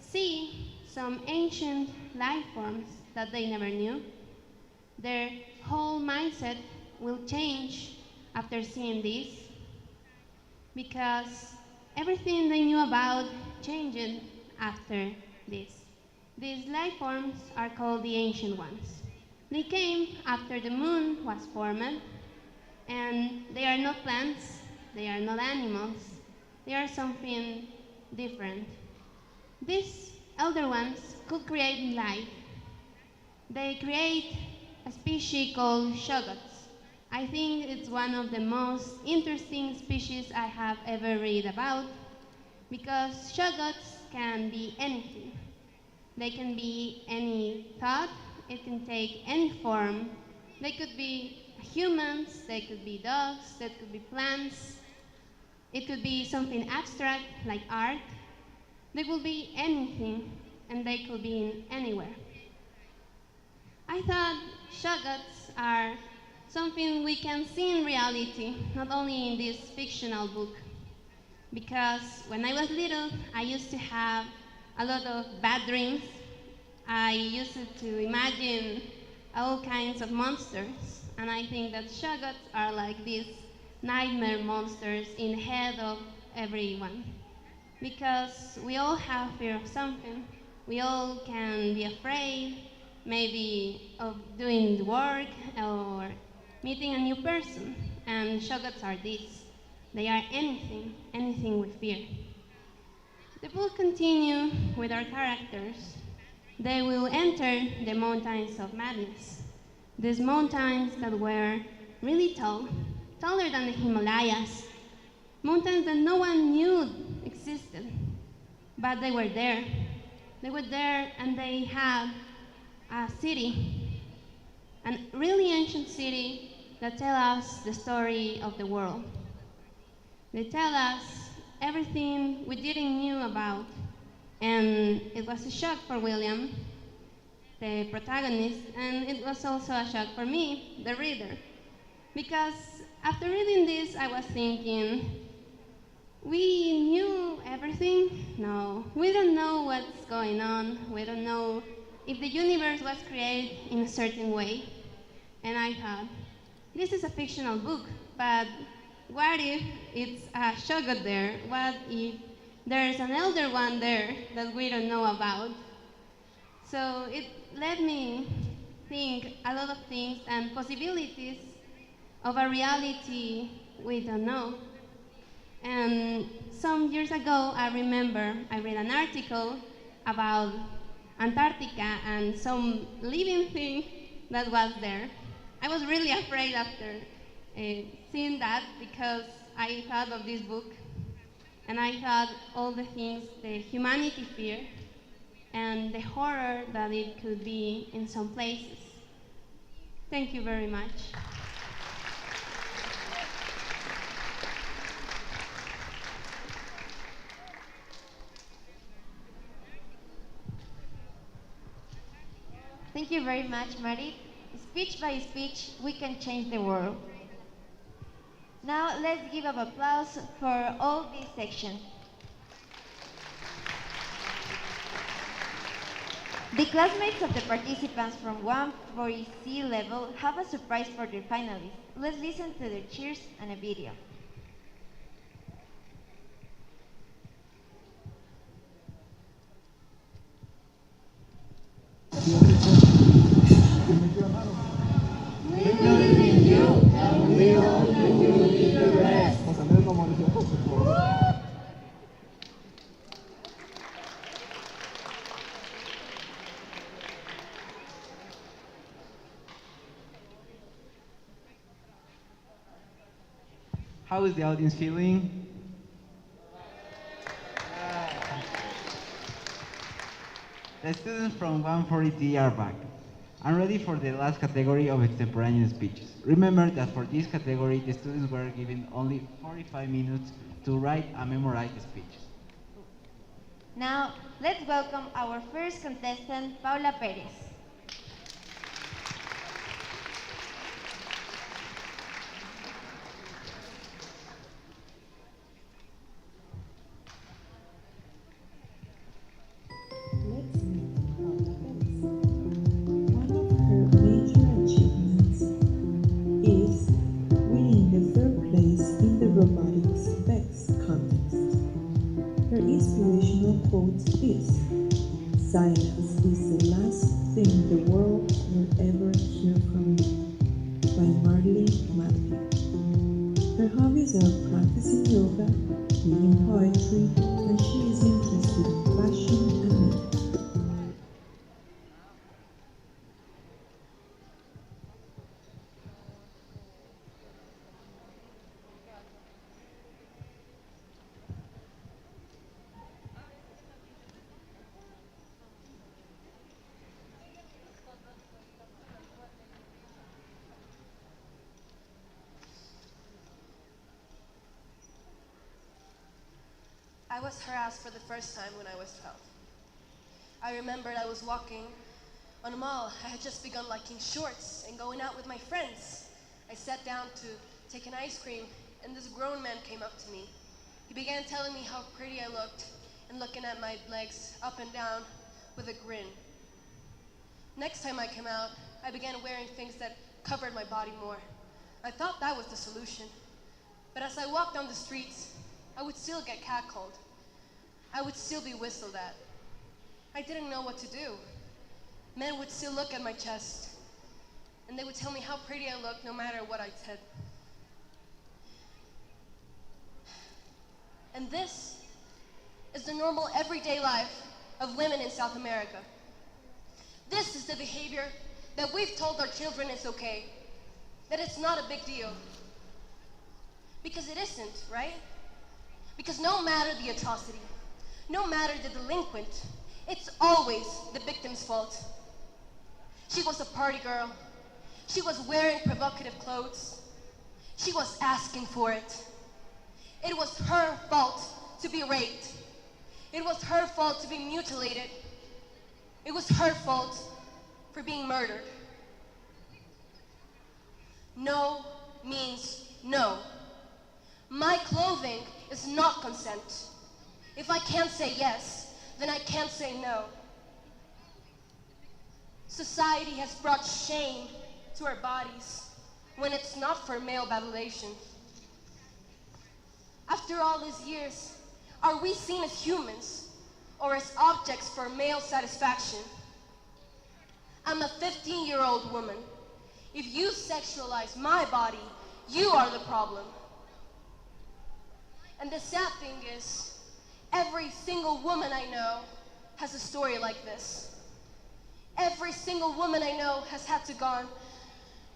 see some ancient life forms that they never knew. Their whole mindset will change after seeing this, because everything they knew about changed after this. These life forms are called the Ancient Ones. They came after the moon was formed, and they are not plants, they are not animals, they are something different. These elder ones could create life. They create a species called shoggoths. I think it's one of the most interesting species I have ever read about, because shoggoths can be anything. They can be any thought, it can take any form. They could be humans, they could be dogs, they could be plants. It could be something abstract like art. They could be anything, and they could be in anywhere. I thought shoggoths are something we can see in reality, not only in this fictional book. Because when I was little, I used to have a lot of bad dreams. I used to imagine all kinds of monsters, and I think that shoggoths are like these nightmare monsters in the head of everyone. Because we all have fear of something. We all can be afraid, maybe of doing the work or meeting a new person. And shoggoths are these. They are anything, anything we fear. The book continues with our characters. They will enter the mountains of madness. These mountains that were really tall, taller than the Himalayas, mountains that no one knew existed, but they were there. They were there and they had a city, a really ancient city that tells us the story of the world. They tell us everything we didn't knew about, and it was a shock for William, the protagonist, and it was also a shock for me, the reader, because after reading this, I was thinking, we knew everything? No, we don't know what's going on. We don't know if the universe was created in a certain way. And I thought, this is a fictional book, but what if it's a shoggoth there? What if there's an elder one there that we don't know about? So it let me think a lot of things and possibilities of a reality we don't know. And some years ago, I remember I read an article about Antarctica and some living thing that was there. I was really afraid after seeing that because I thought of this book and I thought all the things the humanity fear and the horror that it could be in some places. Thank you very much. Thank you very much, Marit. Speech by speech, we can change the world. Now let's give up applause for all this section. The classmates of the participants from 140C level have a surprise for their finalists. Let's listen to their cheers and a video. We believe in you, and we hope you believe in the rest. How is the audience feeling? The students from 140D are back. I'm ready for the last category of extemporaneous speeches. Remember that for this category, the students were given only 45 minutes to write and memorize the speeches. Now, let's welcome our first contestant, Paula Perez. Let's meet Paula Perez. One of her major achievements is winning the third place in the robotics specs contest. Her inspirational quote is, "Silence is the last thing the world will ever hear from me," by Marlene Matthew. Her hobbies are practicing yoga, reading poetry, and she is interested in fashion and makeup. I was harassed for the first time when I was 12. I remembered I was walking on a mall. I had just begun liking shorts and going out with my friends. I sat down to take an ice cream, and this grown man came up to me. He began telling me how pretty I looked and looking at my legs up and down with a grin. Next time I came out, I began wearing things that covered my body more. I thought that was the solution. But as I walked down the streets, I would still get catcalled. I would still be whistled at. I didn't know what to do. Men would still look at my chest, and they would tell me how pretty I looked no matter what I said. And this is the normal everyday life of women in South America. This is the behavior that we've told our children is okay, that it's not a big deal. Because it isn't, right? Because no matter the atrocity, no matter the delinquent, it's always the victim's fault. She was a party girl. She was wearing provocative clothes. She was asking for it. It was her fault to be raped. It was her fault to be mutilated. It was her fault for being murdered. No means no. My clothing is not consent. If I can't say yes, then I can't say no. Society has brought shame to our bodies when it's not for male validation. After all these years, are we seen as humans or as objects for male satisfaction? I'm a 15-year-old woman. If you sexualize my body, you are the problem. And the sad thing is, every single woman I know has a story like this. Every single woman I know has had to go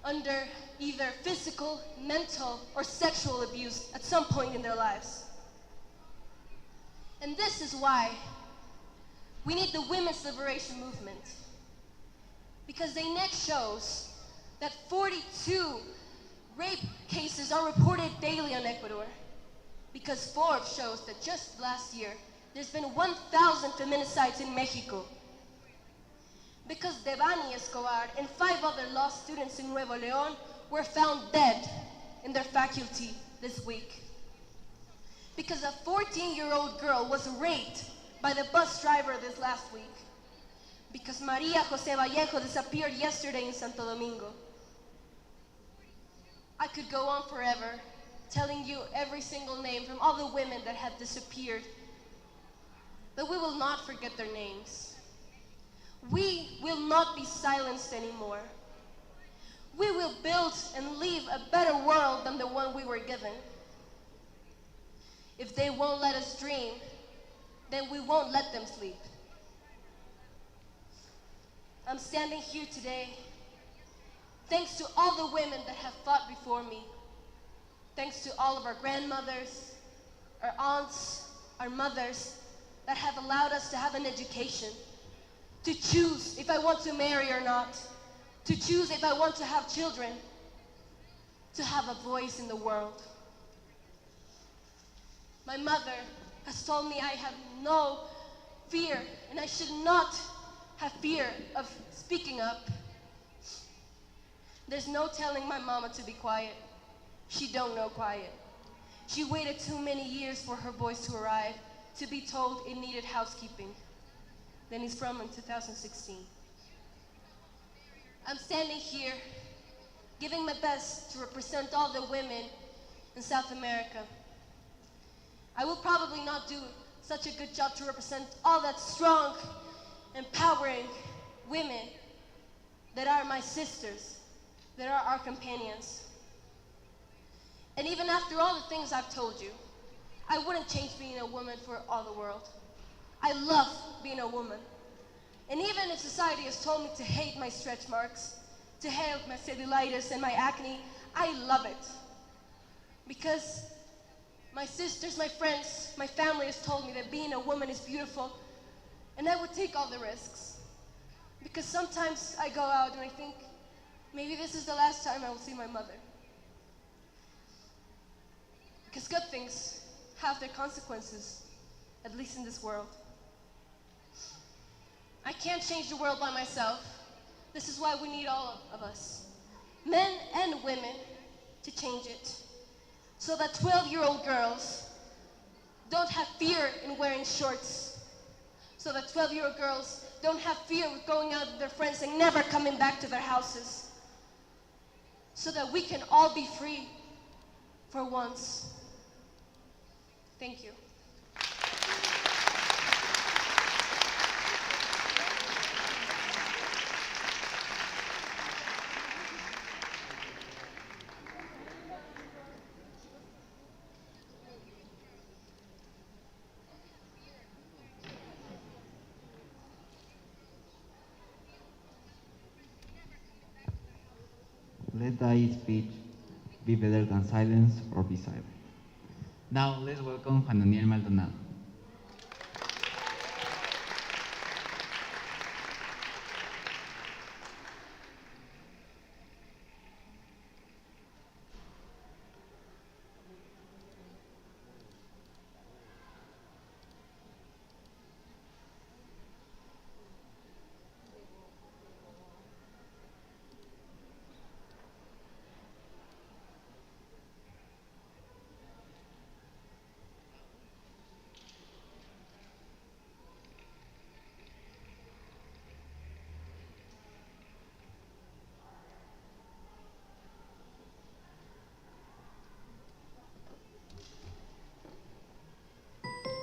under either physical, mental, or sexual abuse at some point in their lives. And this is why we need the women's liberation movement. Because the next shows that 42 rape cases are reported daily in Ecuador. Because Forbes shows that just last year, there's been 1,000 feminicides in Mexico. Because Devani Escobar and 5 other law students in Nuevo León were found dead in their faculty this week. Because a 14-year-old girl was raped by the bus driver this last week. Because Maria Jose Vallejo disappeared yesterday in Santo Domingo. I could go on forever, telling you every single name from all the women that have disappeared. But we will not forget their names. We will not be silenced anymore. We will build and leave a better world than the one we were given. If they won't let us dream, then we won't let them sleep. I'm standing here today thanks to all the women that have fought before me. Thanks to all of our grandmothers, our aunts, our mothers that have allowed us to have an education, to choose if I want to marry or not, to choose if I want to have children, to have a voice in the world. My mother has told me I have no fear and I should not have fear of speaking up. There's no telling my mama to be quiet. She don't know quiet. She waited too many years for her voice to arrive, to be told it needed housekeeping. Then he's from in 2016. I'm standing here, giving my best to represent all the women in South America. I will probably not do such a good job to represent all that strong, empowering women that are my sisters, that are our companions. And even after all the things I've told you, I wouldn't change being a woman for all the world. I love being a woman. And even if society has told me to hate my stretch marks, to hate my cellulitis and my acne, I love it. Because my sisters, my friends, my family has told me that being a woman is beautiful, and I would take all the risks. Because sometimes I go out and I think, maybe this is the last time I will see my mother. Because good things have their consequences, at least in this world. I can't change the world by myself. This is why we need all of us, men and women, to change it. So that 12-year-old girls don't have fear in wearing shorts. So that 12-year-old girls don't have fear with going out with their friends and never coming back to their houses. So that we can all be free For once. Thank you. Let thy speech be better than silence or be silent. Now let's welcome Juan Daniel Maldonado.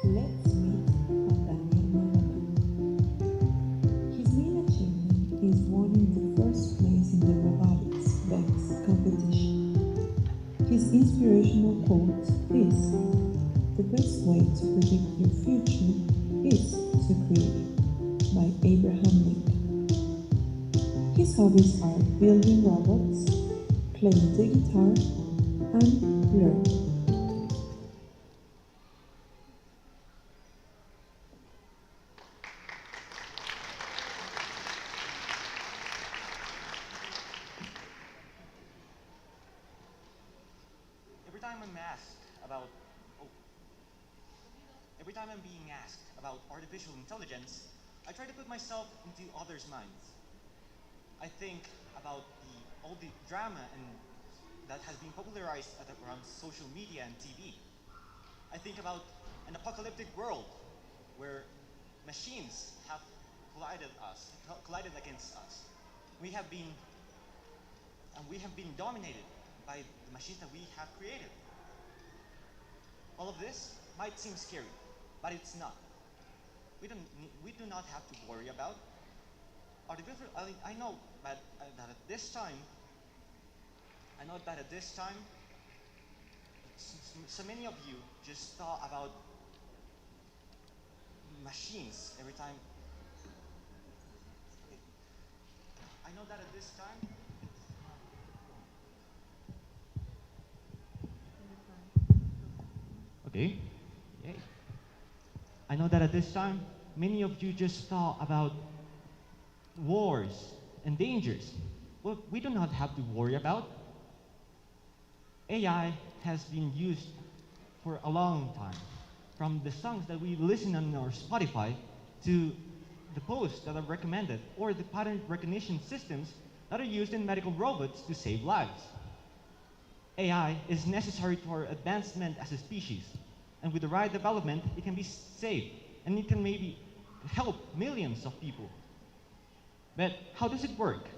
Let's meet Juan Daniel Maldonado. His main achievement is winning the first place in the robotics BEX competition. His inspirational quote is, "The best way to predict your future is to create it," by Abraham Lincoln. His hobbies are building robots, playing the guitar, and learning. Every time I'm being asked about artificial intelligence, I try to put myself into others' minds. I think about all the drama that has been popularized around social media and TV. I think about an apocalyptic world where machines have collided against us. We have been dominated by the machines that we have created. All of this might seem scary, but it's not. We do not have to worry about artificial. I know that at this time, so many of you just thought about machines every time. I know that at this time. Okay. Yay. I know that at this time, many of you just thought about wars and dangers. Well, we do not have to worry about. AI has been used for a long time. From the songs that we listen on our Spotify to the posts that are recommended or the pattern recognition systems that are used in medical robots to save lives. AI is necessary to our advancement as a species, and with the right development, it can be saved, and it can maybe help millions of people. But how does it work?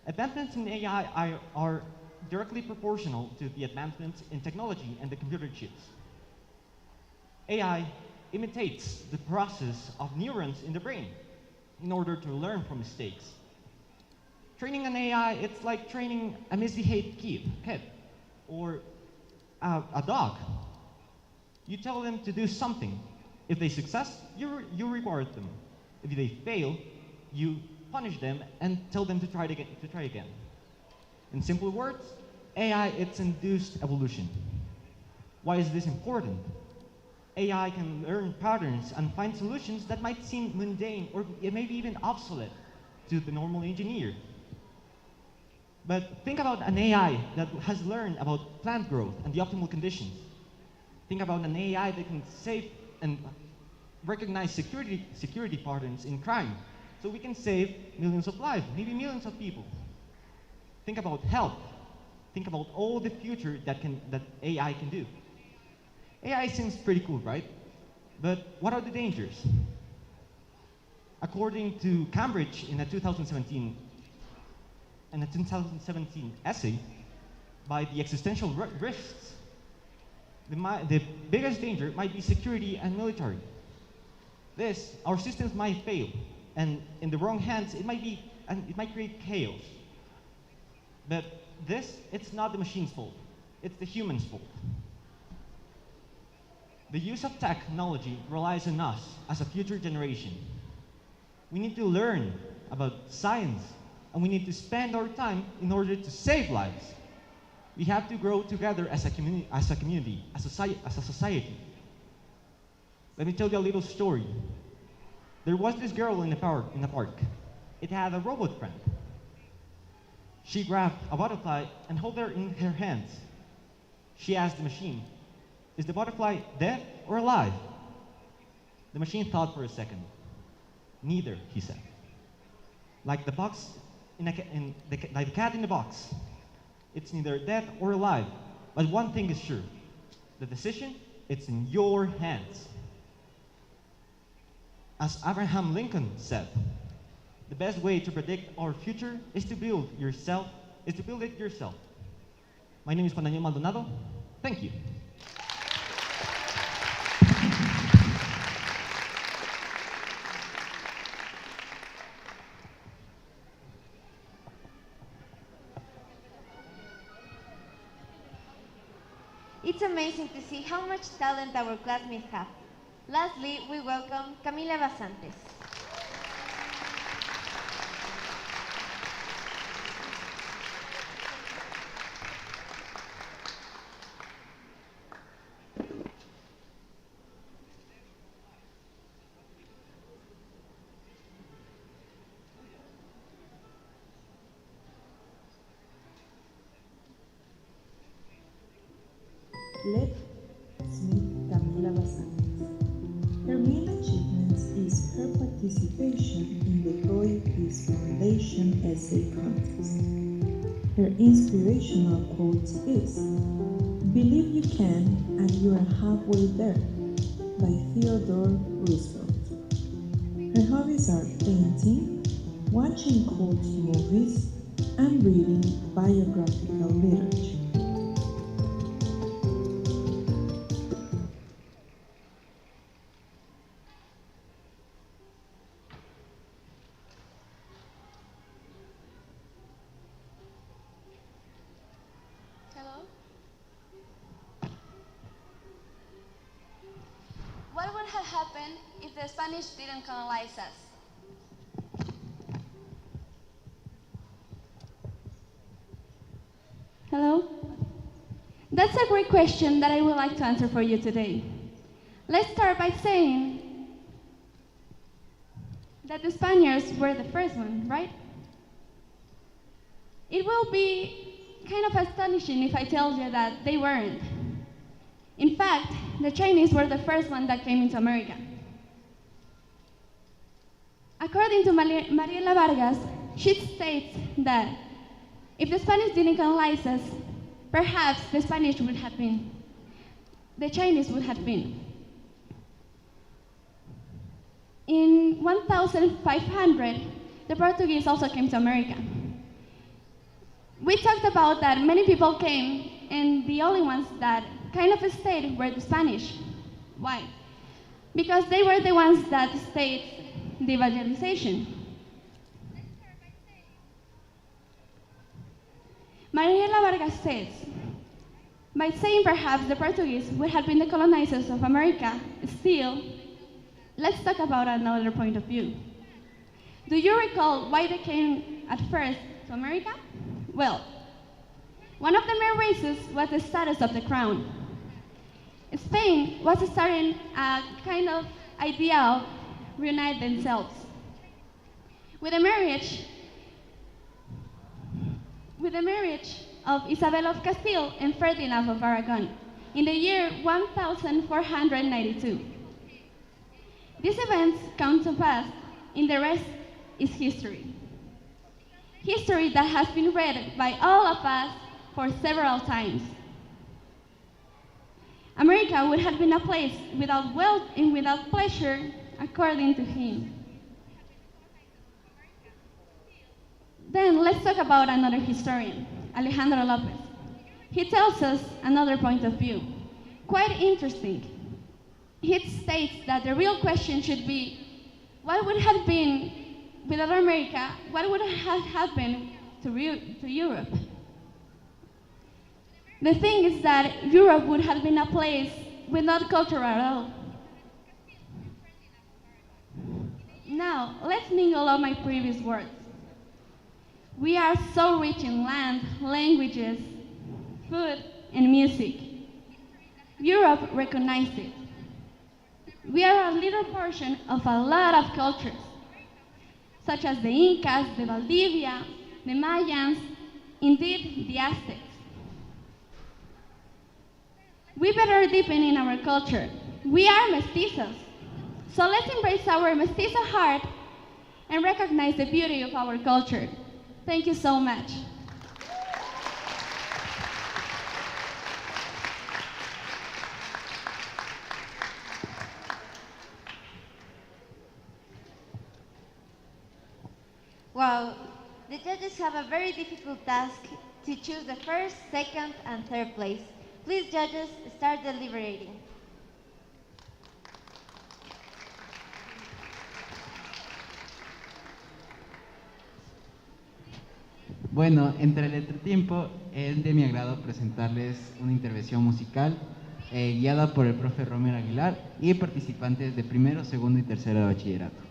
Advancements in AI are directly proportional to the advancements in technology and the computer chips. AI imitates the process of neurons in the brain in order to learn from mistakes. Training an AI, it's like training a misbehaved kid or a dog. You tell them to do something. If they succeed, you reward them. If they fail, you punish them and tell them to try again. In simple words, AI, it's induced evolution. Why is this important? AI can learn patterns and find solutions that might seem mundane or maybe even obsolete to the normal engineer. But think about an AI that has learned about plant growth and the optimal conditions. Think about an AI that can save and recognize security patterns in crime, so we can save millions of lives, maybe millions of people. Think about health. Think about all the future that AI can do. AI seems pretty cool, right? But what are the dangers? According to Cambridge in a 2017 essay, by the existential risks. The biggest danger might be security and military. Our systems might fail, and in the wrong hands, it might create chaos. But it's not the machine's fault. It's the human's fault. The use of technology relies on us as a future generation. We need to learn about science, and we need to spend our time in order to save lives. We have to grow together as a community, as a society. Let me tell you a little story. There was this girl in a park. It had a robot friend. She grabbed a butterfly and held her in her hands. She asked the machine, "Is the butterfly dead or alive?" The machine thought for a second. "Neither," he said. Like the cat in the box. It's neither dead or alive, but one thing is sure. The decision, it's in your hands. As Abraham Lincoln said, the best way to predict our future is to build it yourself. My name is Juan Daniel Maldonado. Thank you. It's amazing to see how much talent our classmates have. Lastly, we welcome Camila Basantes. Let's meet Camila Basantes. Her main achievement is her participation in the COI Peace Foundation Essay Contest. Her inspirational quote is, "Believe you can and you are halfway there," by Theodore Roosevelt. Her hobbies are painting, watching cult movies, and reading biographical literature. Hello? What would have happened if the Spanish didn't colonize us? Hello? That's a great question that I would like to answer for you today. Let's start by saying that the Spaniards were the first one, right? It will be kind of astonishing if I tell you that they weren't. In fact, the Chinese were the first one that came into America. According to Mariela Vargas, she states that if the Spanish didn't colonize us, perhaps the Chinese would have been. In 1500, the Portuguese also came to America. We talked about that many people came, and the only ones that kind of stayed were the Spanish. Why? Because they were the ones that stayed the evangelization. Mariela Vargas says, by saying perhaps the Portuguese would have been the colonizers of America, still, let's talk about another point of view. Do you recall why they came at first to America? Well, one of the main reasons was the status of the crown. Spain was starting a kind of idea of reunite themselves. With the marriage of Isabel of Castile and Ferdinand of Aragon in the year 1492. These events come to pass, and the rest is history. History that has been read by all of us for several times. America would have been a place without wealth and without pleasure, according to him. Then let's talk about another historian, Alejandro Lopez. he tells us another point of view, quite interesting. He states that the real question should be, what would have been without America, what would have happened to Europe? The thing is that Europe would have been a place without culture at all. Now, let's mingle all my previous words. We are so rich in land, languages, food, and music. Europe recognized it. We are a little portion of a lot of cultures, such as the Incas, the Valdivia, the Mayans, indeed the Aztecs. We better deepen in our culture. We are mestizos. So let's embrace our mestizo heart and recognize the beauty of our culture. Thank you so much. Wow, the judges have a very difficult task to choose the first, second, and third place. Please, judges, start deliberating. Bueno, entre el entretiempo es de mi agrado presentarles una intervención musical guiada por el profe Romero Aguilar y participantes de primero, segundo y tercero de bachillerato.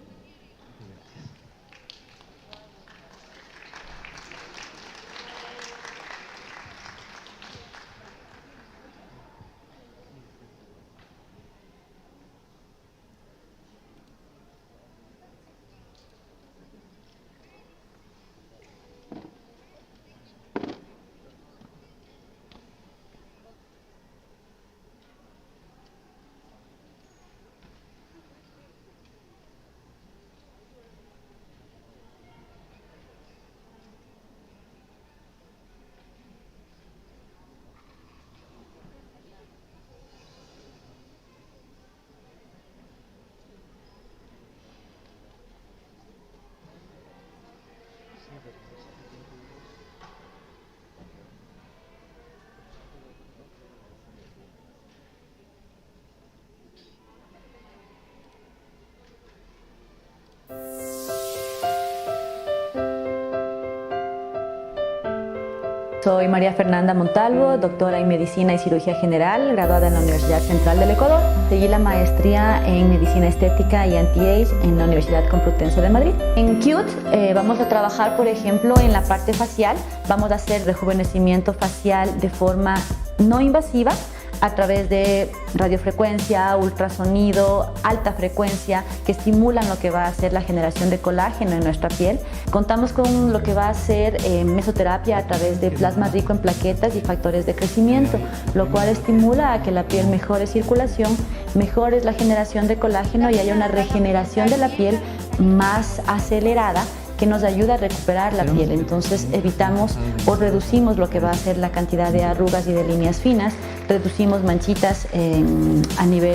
Soy María Fernanda Montalvo, doctora en Medicina y Cirugía General, graduada en la Universidad Central del Ecuador. Seguí la maestría en Medicina Estética y Anti-Age en la Universidad Complutense de Madrid. En CUTE vamos a trabajar, por ejemplo, en la parte facial. Vamos a hacer rejuvenecimiento facial de forma no invasiva, a través de radiofrecuencia, ultrasonido, alta frecuencia, que estimulan lo que va a ser la generación de colágeno en nuestra piel. Contamos con lo que va a ser mesoterapia a través de plasma rico en plaquetas y factores de crecimiento, lo cual estimula a que la piel mejore circulación, mejore la generación de colágeno y haya una regeneración de la piel más acelerada, que nos ayuda a recuperar la piel. Entonces evitamos o reducimos lo que va a ser la cantidad de arrugas y de líneas finas, reducimos manchitas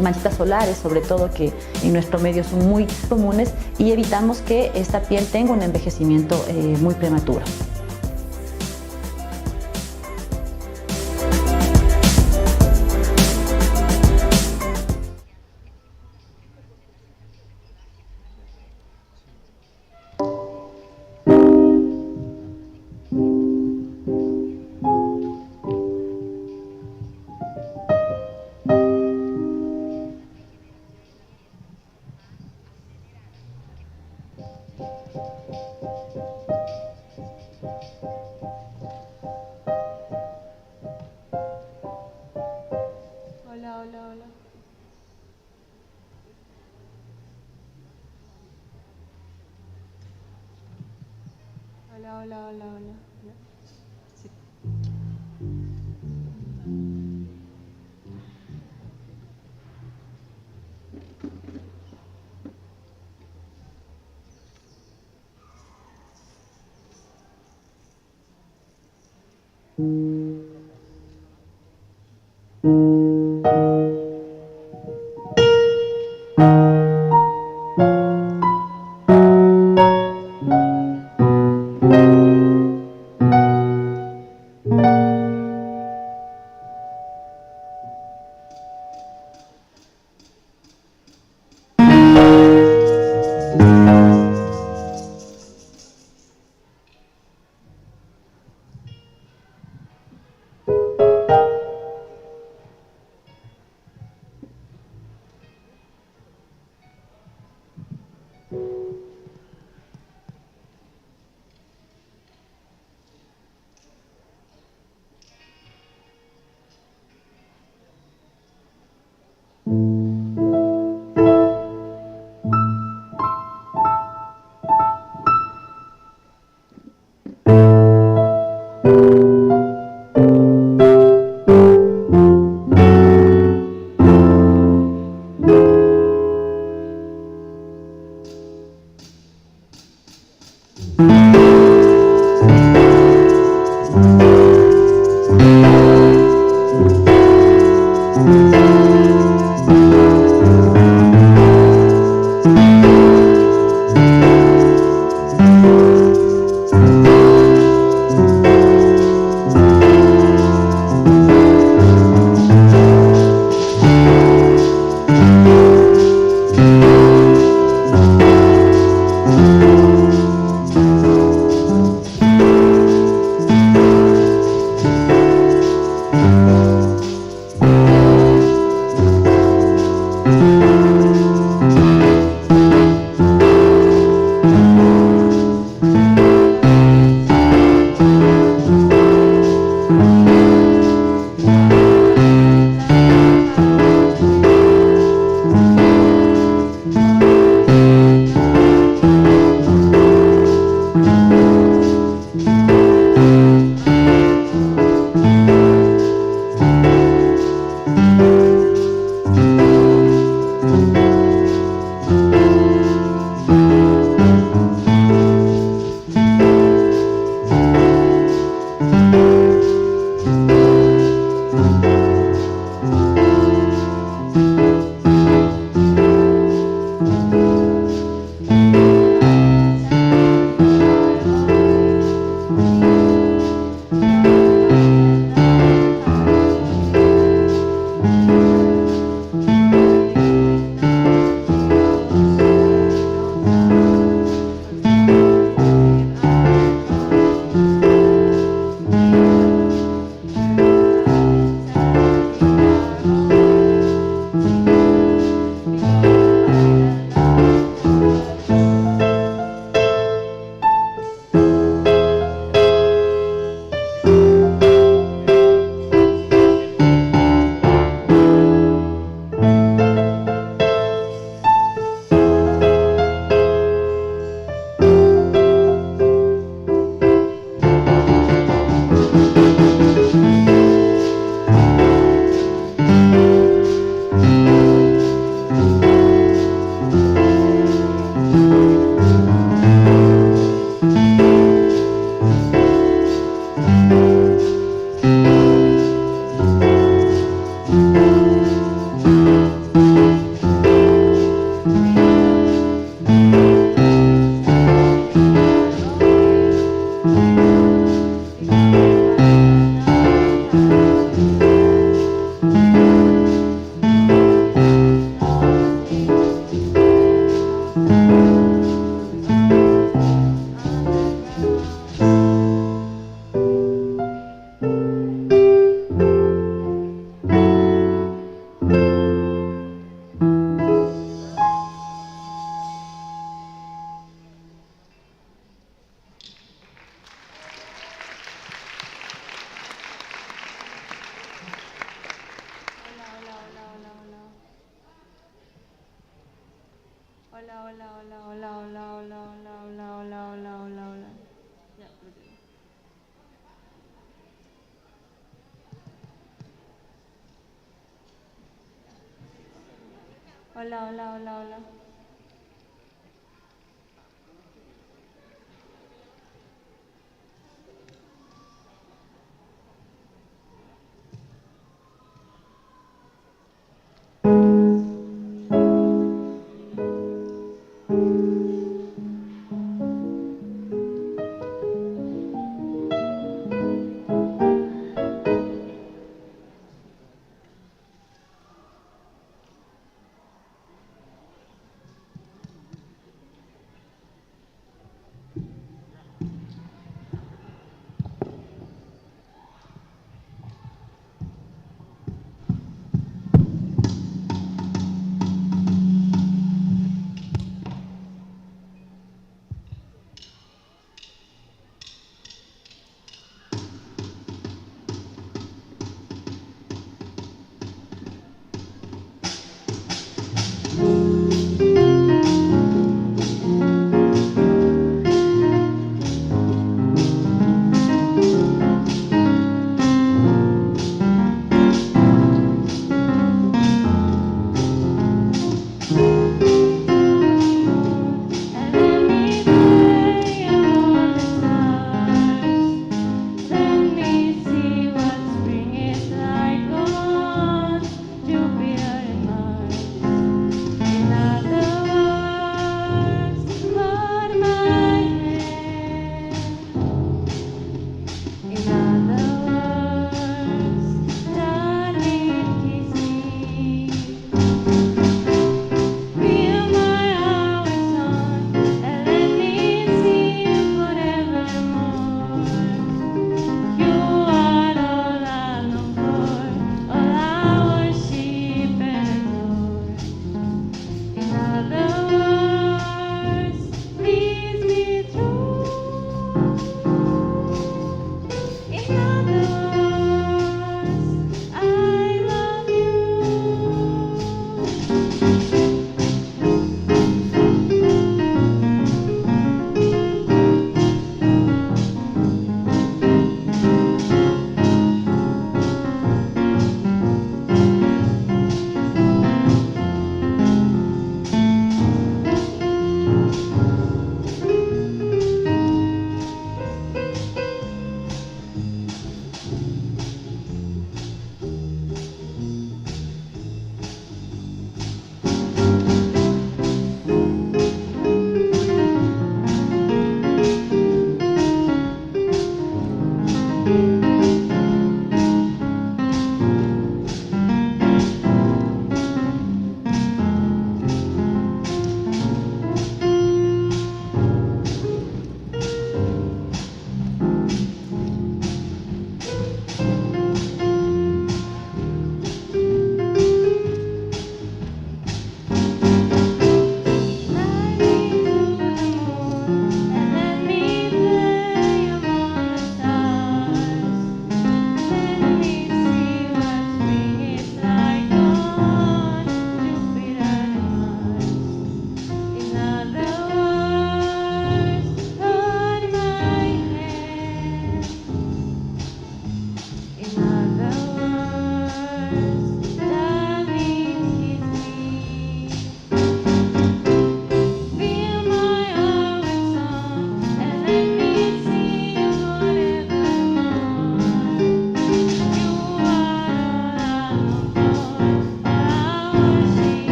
manchitas solares, sobre todo, que en nuestro medio son muy comunes, y evitamos que esta piel tenga un envejecimiento muy prematuro. Hola. Sí. Hola, hola, hola, hola.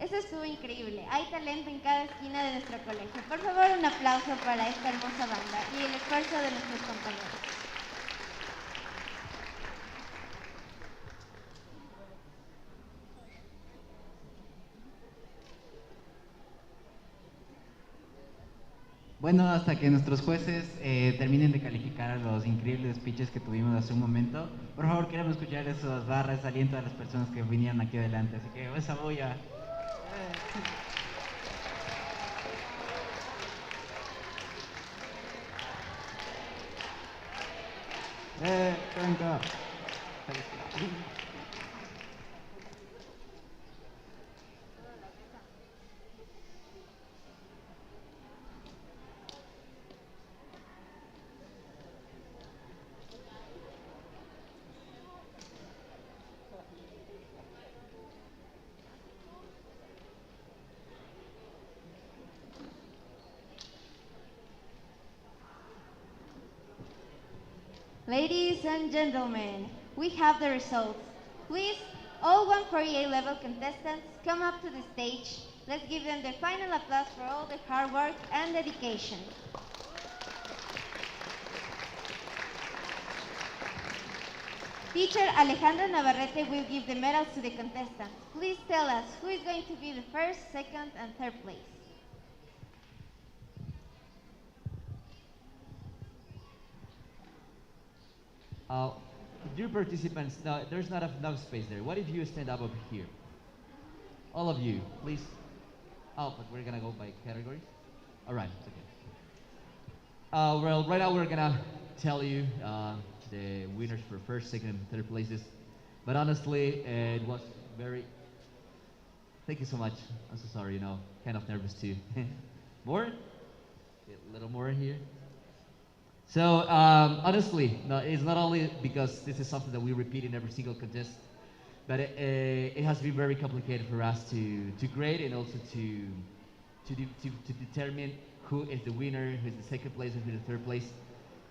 Eso estuvo increíble. Hay talento en cada esquina de nuestro colegio. Por favor, un aplauso para esta hermosa banda y el esfuerzo de nuestros compañeros. Bueno, hasta que nuestros jueces terminen de calificar los increíbles speeches que tuvimos hace un momento, por favor queremos escuchar esas barras, ese aliento de las personas que vinieron aquí adelante, así que esa bulla. Tranca. Ladies and gentlemen, we have the results. Please, all 148 level contestants, come up to the stage. Let's give them the final applause for all the hard work and dedication. Teacher Alejandra Navarrete will give the medals to the contestants. Please tell us who is going to be the first, second, and third place. Dear participants, no, there's not enough space there. What if you stand up over here? All of you, please. Oh, but we're gonna go by categories? All right, it's okay. Well, right now we're gonna tell you the winners for first, second, and third places. But honestly, it was very... Thank you so much. I'm so sorry, you know, kind of nervous too. More? A little more here. So honestly, no, it's not only because this is something that we repeat in every single contest, but it has been very complicated for us to grade and also to determine who is the winner, who is the second place, and who is the third place.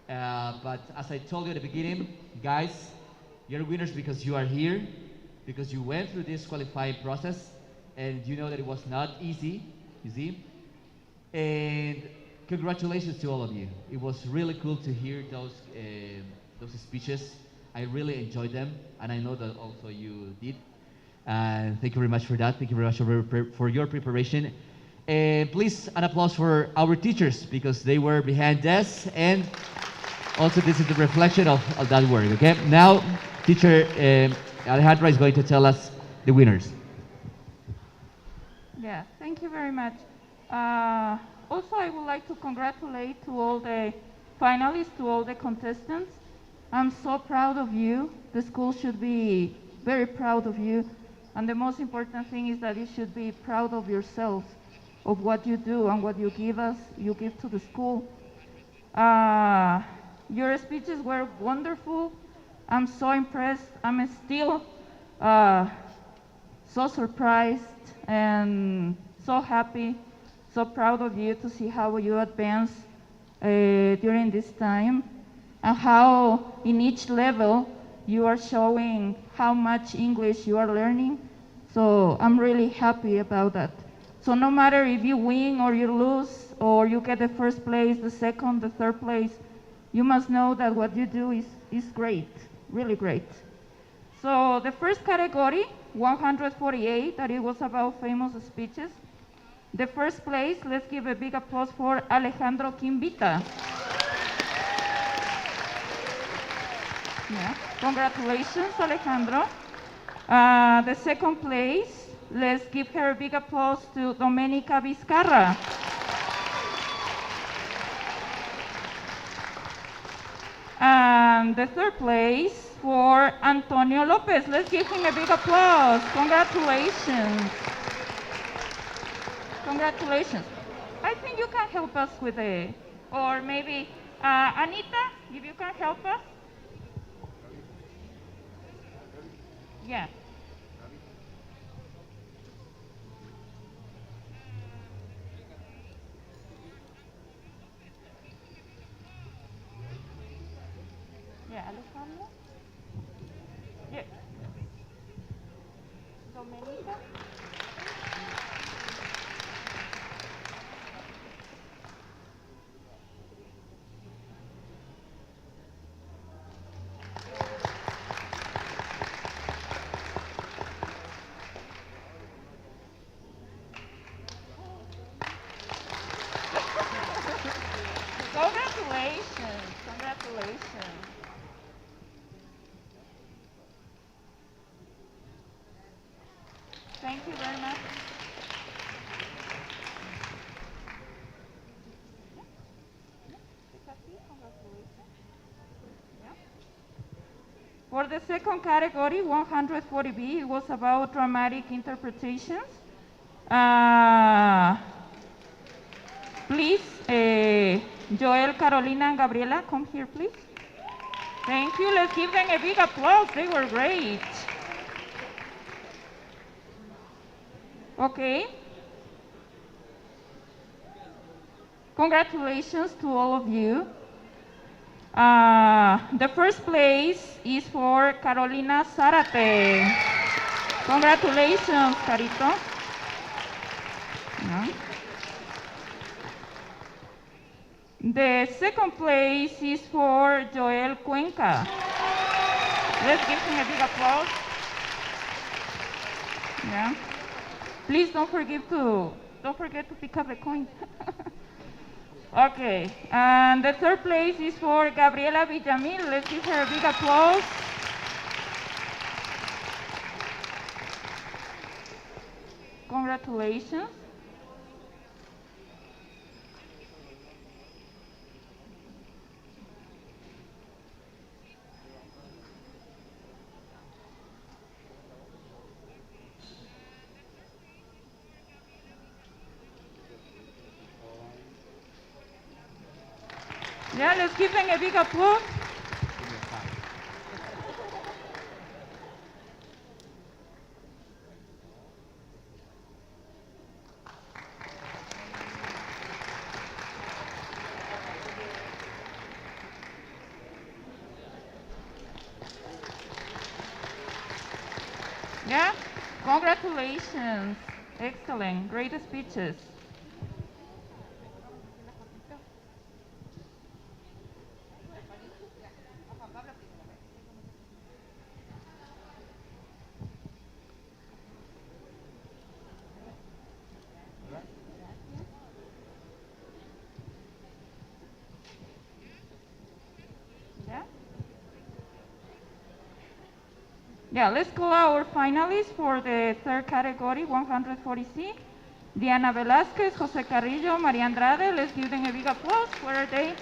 But as I told you at the beginning, guys, you're winners because you are here, because you went through this qualifying process, and you know that it was not easy, you see? And congratulations to all of you. It was really cool to hear those speeches. I really enjoyed them, and I know that also you did. And thank you very much for that. Thank you very much for your preparation. And please, an applause for our teachers, because they were behind us, and also this is the reflection of that work, okay? Now, teacher Alejandra is going to tell us the winners. Yeah, thank you very much. Also, I would like to congratulate to all the finalists, to all the contestants. I'm so proud of you. The school should be very proud of you. And the most important thing is that you should be proud of yourselves, of what you do and what you give to the school. Your speeches were wonderful. I'm so impressed. I'm still so surprised and so happy. So proud of you to see how you advance during this time and how in each level you are showing how much English you are learning. So I'm really happy about that. So no matter if you win or you lose or you get the first place, the second, the third place, you must know that what you do is great, really great. So the first category, 148, that it was about famous speeches. The first place, let's give a big applause for Alejandro Quimbita. Yeah. Congratulations, Alejandro. The second place, let's give her a big applause to Domenica Vizcarra. And the third place for Antonio Lopez. Let's give him a big applause. Congratulations. Congratulations. I think you can help us with or maybe Anita, if you can help us. Yeah. Yeah, Alejandro. Yeah. Domenica. Thank you very much. For the second category, 140B, it was about dramatic interpretations. Please, Joel, Carolina, and Gabriela, come here, please. Thank you. Let's give them a big applause. They were great. Okay. Congratulations to all of you. The first place is for Carolina Zárate. Congratulations, Carito. Yeah. The second place is for Joel Cuenca. Let's give him a big applause. Yeah. Please don't forget to pick up the coin. Okay, and the third place is for Gabriela Villamil. Let's give her a big applause. Congratulations. Yeah, let's give them a big applause. Yeah, congratulations. Excellent, great speeches. Yeah, let's call our finalists for the third category, 140C. Diana Velázquez, Jose Carrillo, Maria Andrade. Let's give them a big applause. Where are they?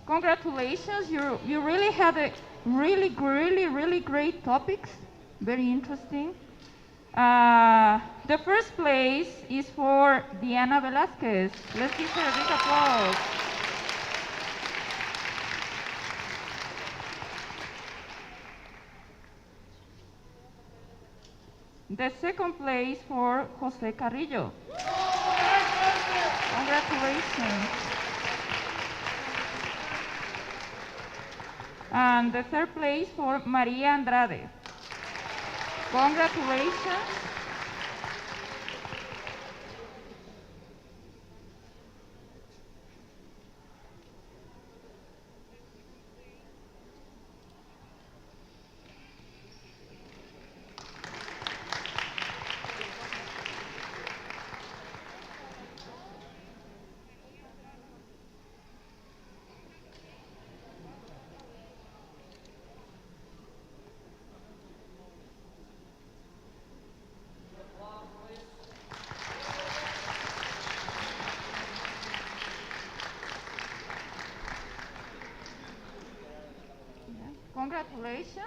Congratulations, you really had a really great topics. Very interesting. The first place is for Diana Velázquez. Let's give her a big applause. The second place for Jose Carrillo. Congratulations. And the third place for Maria Andrade. Congratulations. Congratulations.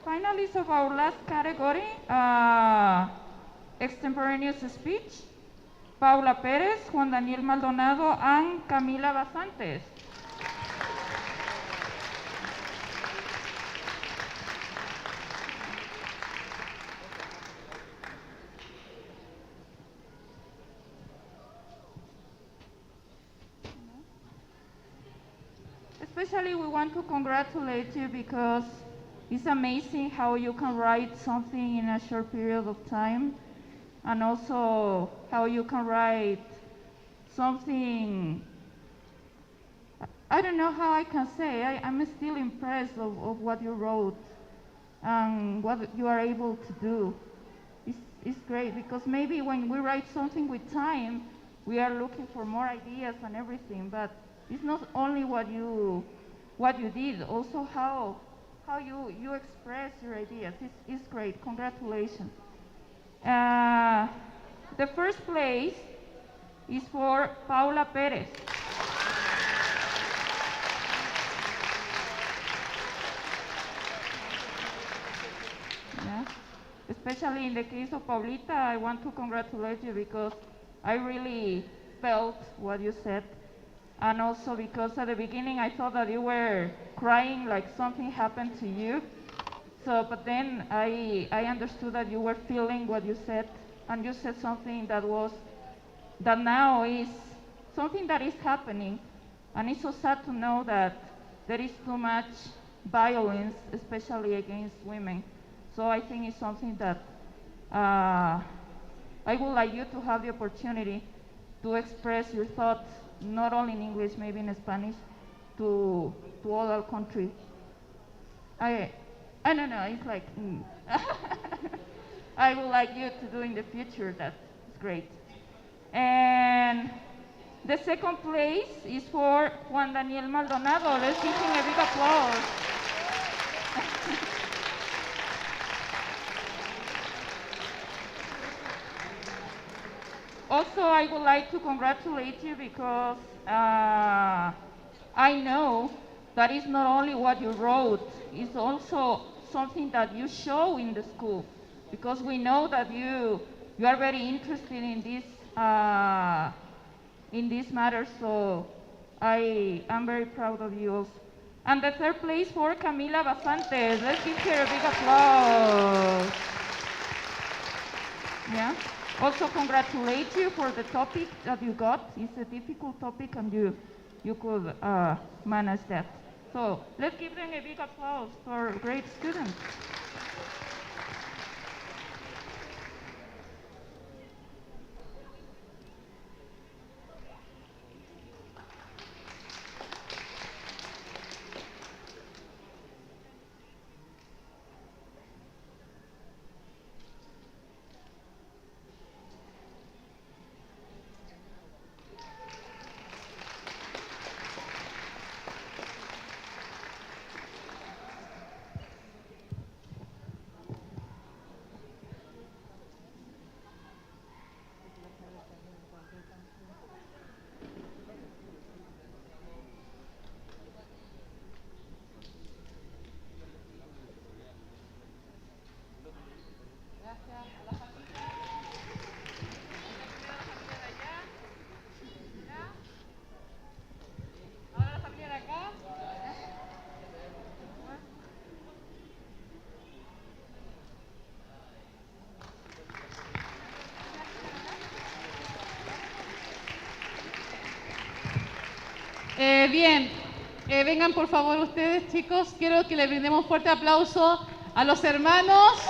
Finalists of our last category, extemporaneous speech. Paula Pérez, Juan Daniel Maldonado, and Camila Basantes. Especially we want to congratulate you because it's amazing how you can write something in a short period of time, and also how you can write something, I don't know how I can say, I'm still impressed of what you wrote and what you are able to do. It's great because maybe when we write something with time, we are looking for more ideas and everything, but it's not only what you did, also how you express your ideas. It's great. Congratulations. The first place is for Paula Pérez. Yeah. Especially in the case of Paulita, I want to congratulate you because I really felt what you said. And also because at the beginning I thought that you were crying like something happened to you. So, but then I understood that you were feeling what you said, and you said something that now is something that is happening. And it's so sad to know that there is too much violence, especially against women. So I think it's something that I would like you to have the opportunity to express your thoughts, not only in English, maybe in Spanish, to all our country. I don't know, it's like, I would like you to do in the future, that's great. And the second place is for Juan Daniel Maldonado. Let's give him a big applause. Also, I would like to congratulate you because I know that it's not only what you wrote, it's also something that you show in the school. Because we know that you are very interested in this matter, so I am very proud of you also. And the third place for Camila Basantes. Let's give her a big applause. Yeah. Also congratulate you for the topic that you got. It's a difficult topic and you could manage that. So let's give them a big applause for great students. Bien, vengan por favor ustedes, chicos. Quiero que le brindemos un fuerte aplauso a los hermanos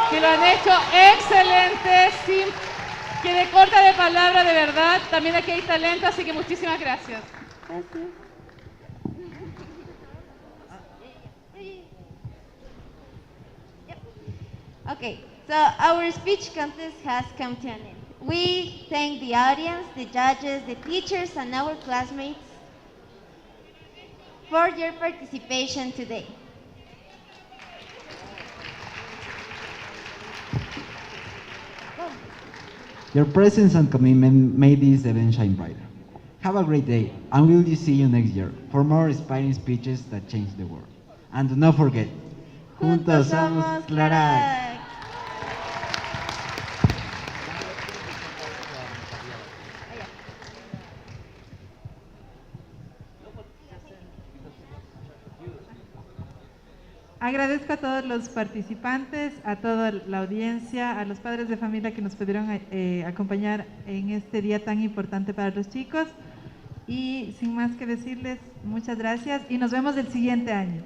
que lo han hecho excelente, sin que de corta de palabra, de verdad. También aquí hay talento, así que muchísimas gracias. Gracias. Okay, so our speech contest has come to an end. We thank the audience, the judges, the teachers, and our classmates for your participation today. Your presence and commitment made this event shine brighter. Have a great day, and we'll see you next year for more inspiring speeches that change the world. And do not forget, Juntos somos Clarac. Agradezco a todos los participantes, a toda la audiencia, a los padres de familia que nos pudieron acompañar en este día tan importante para los chicos. Y sin más que decirles, muchas gracias y nos vemos el siguiente año.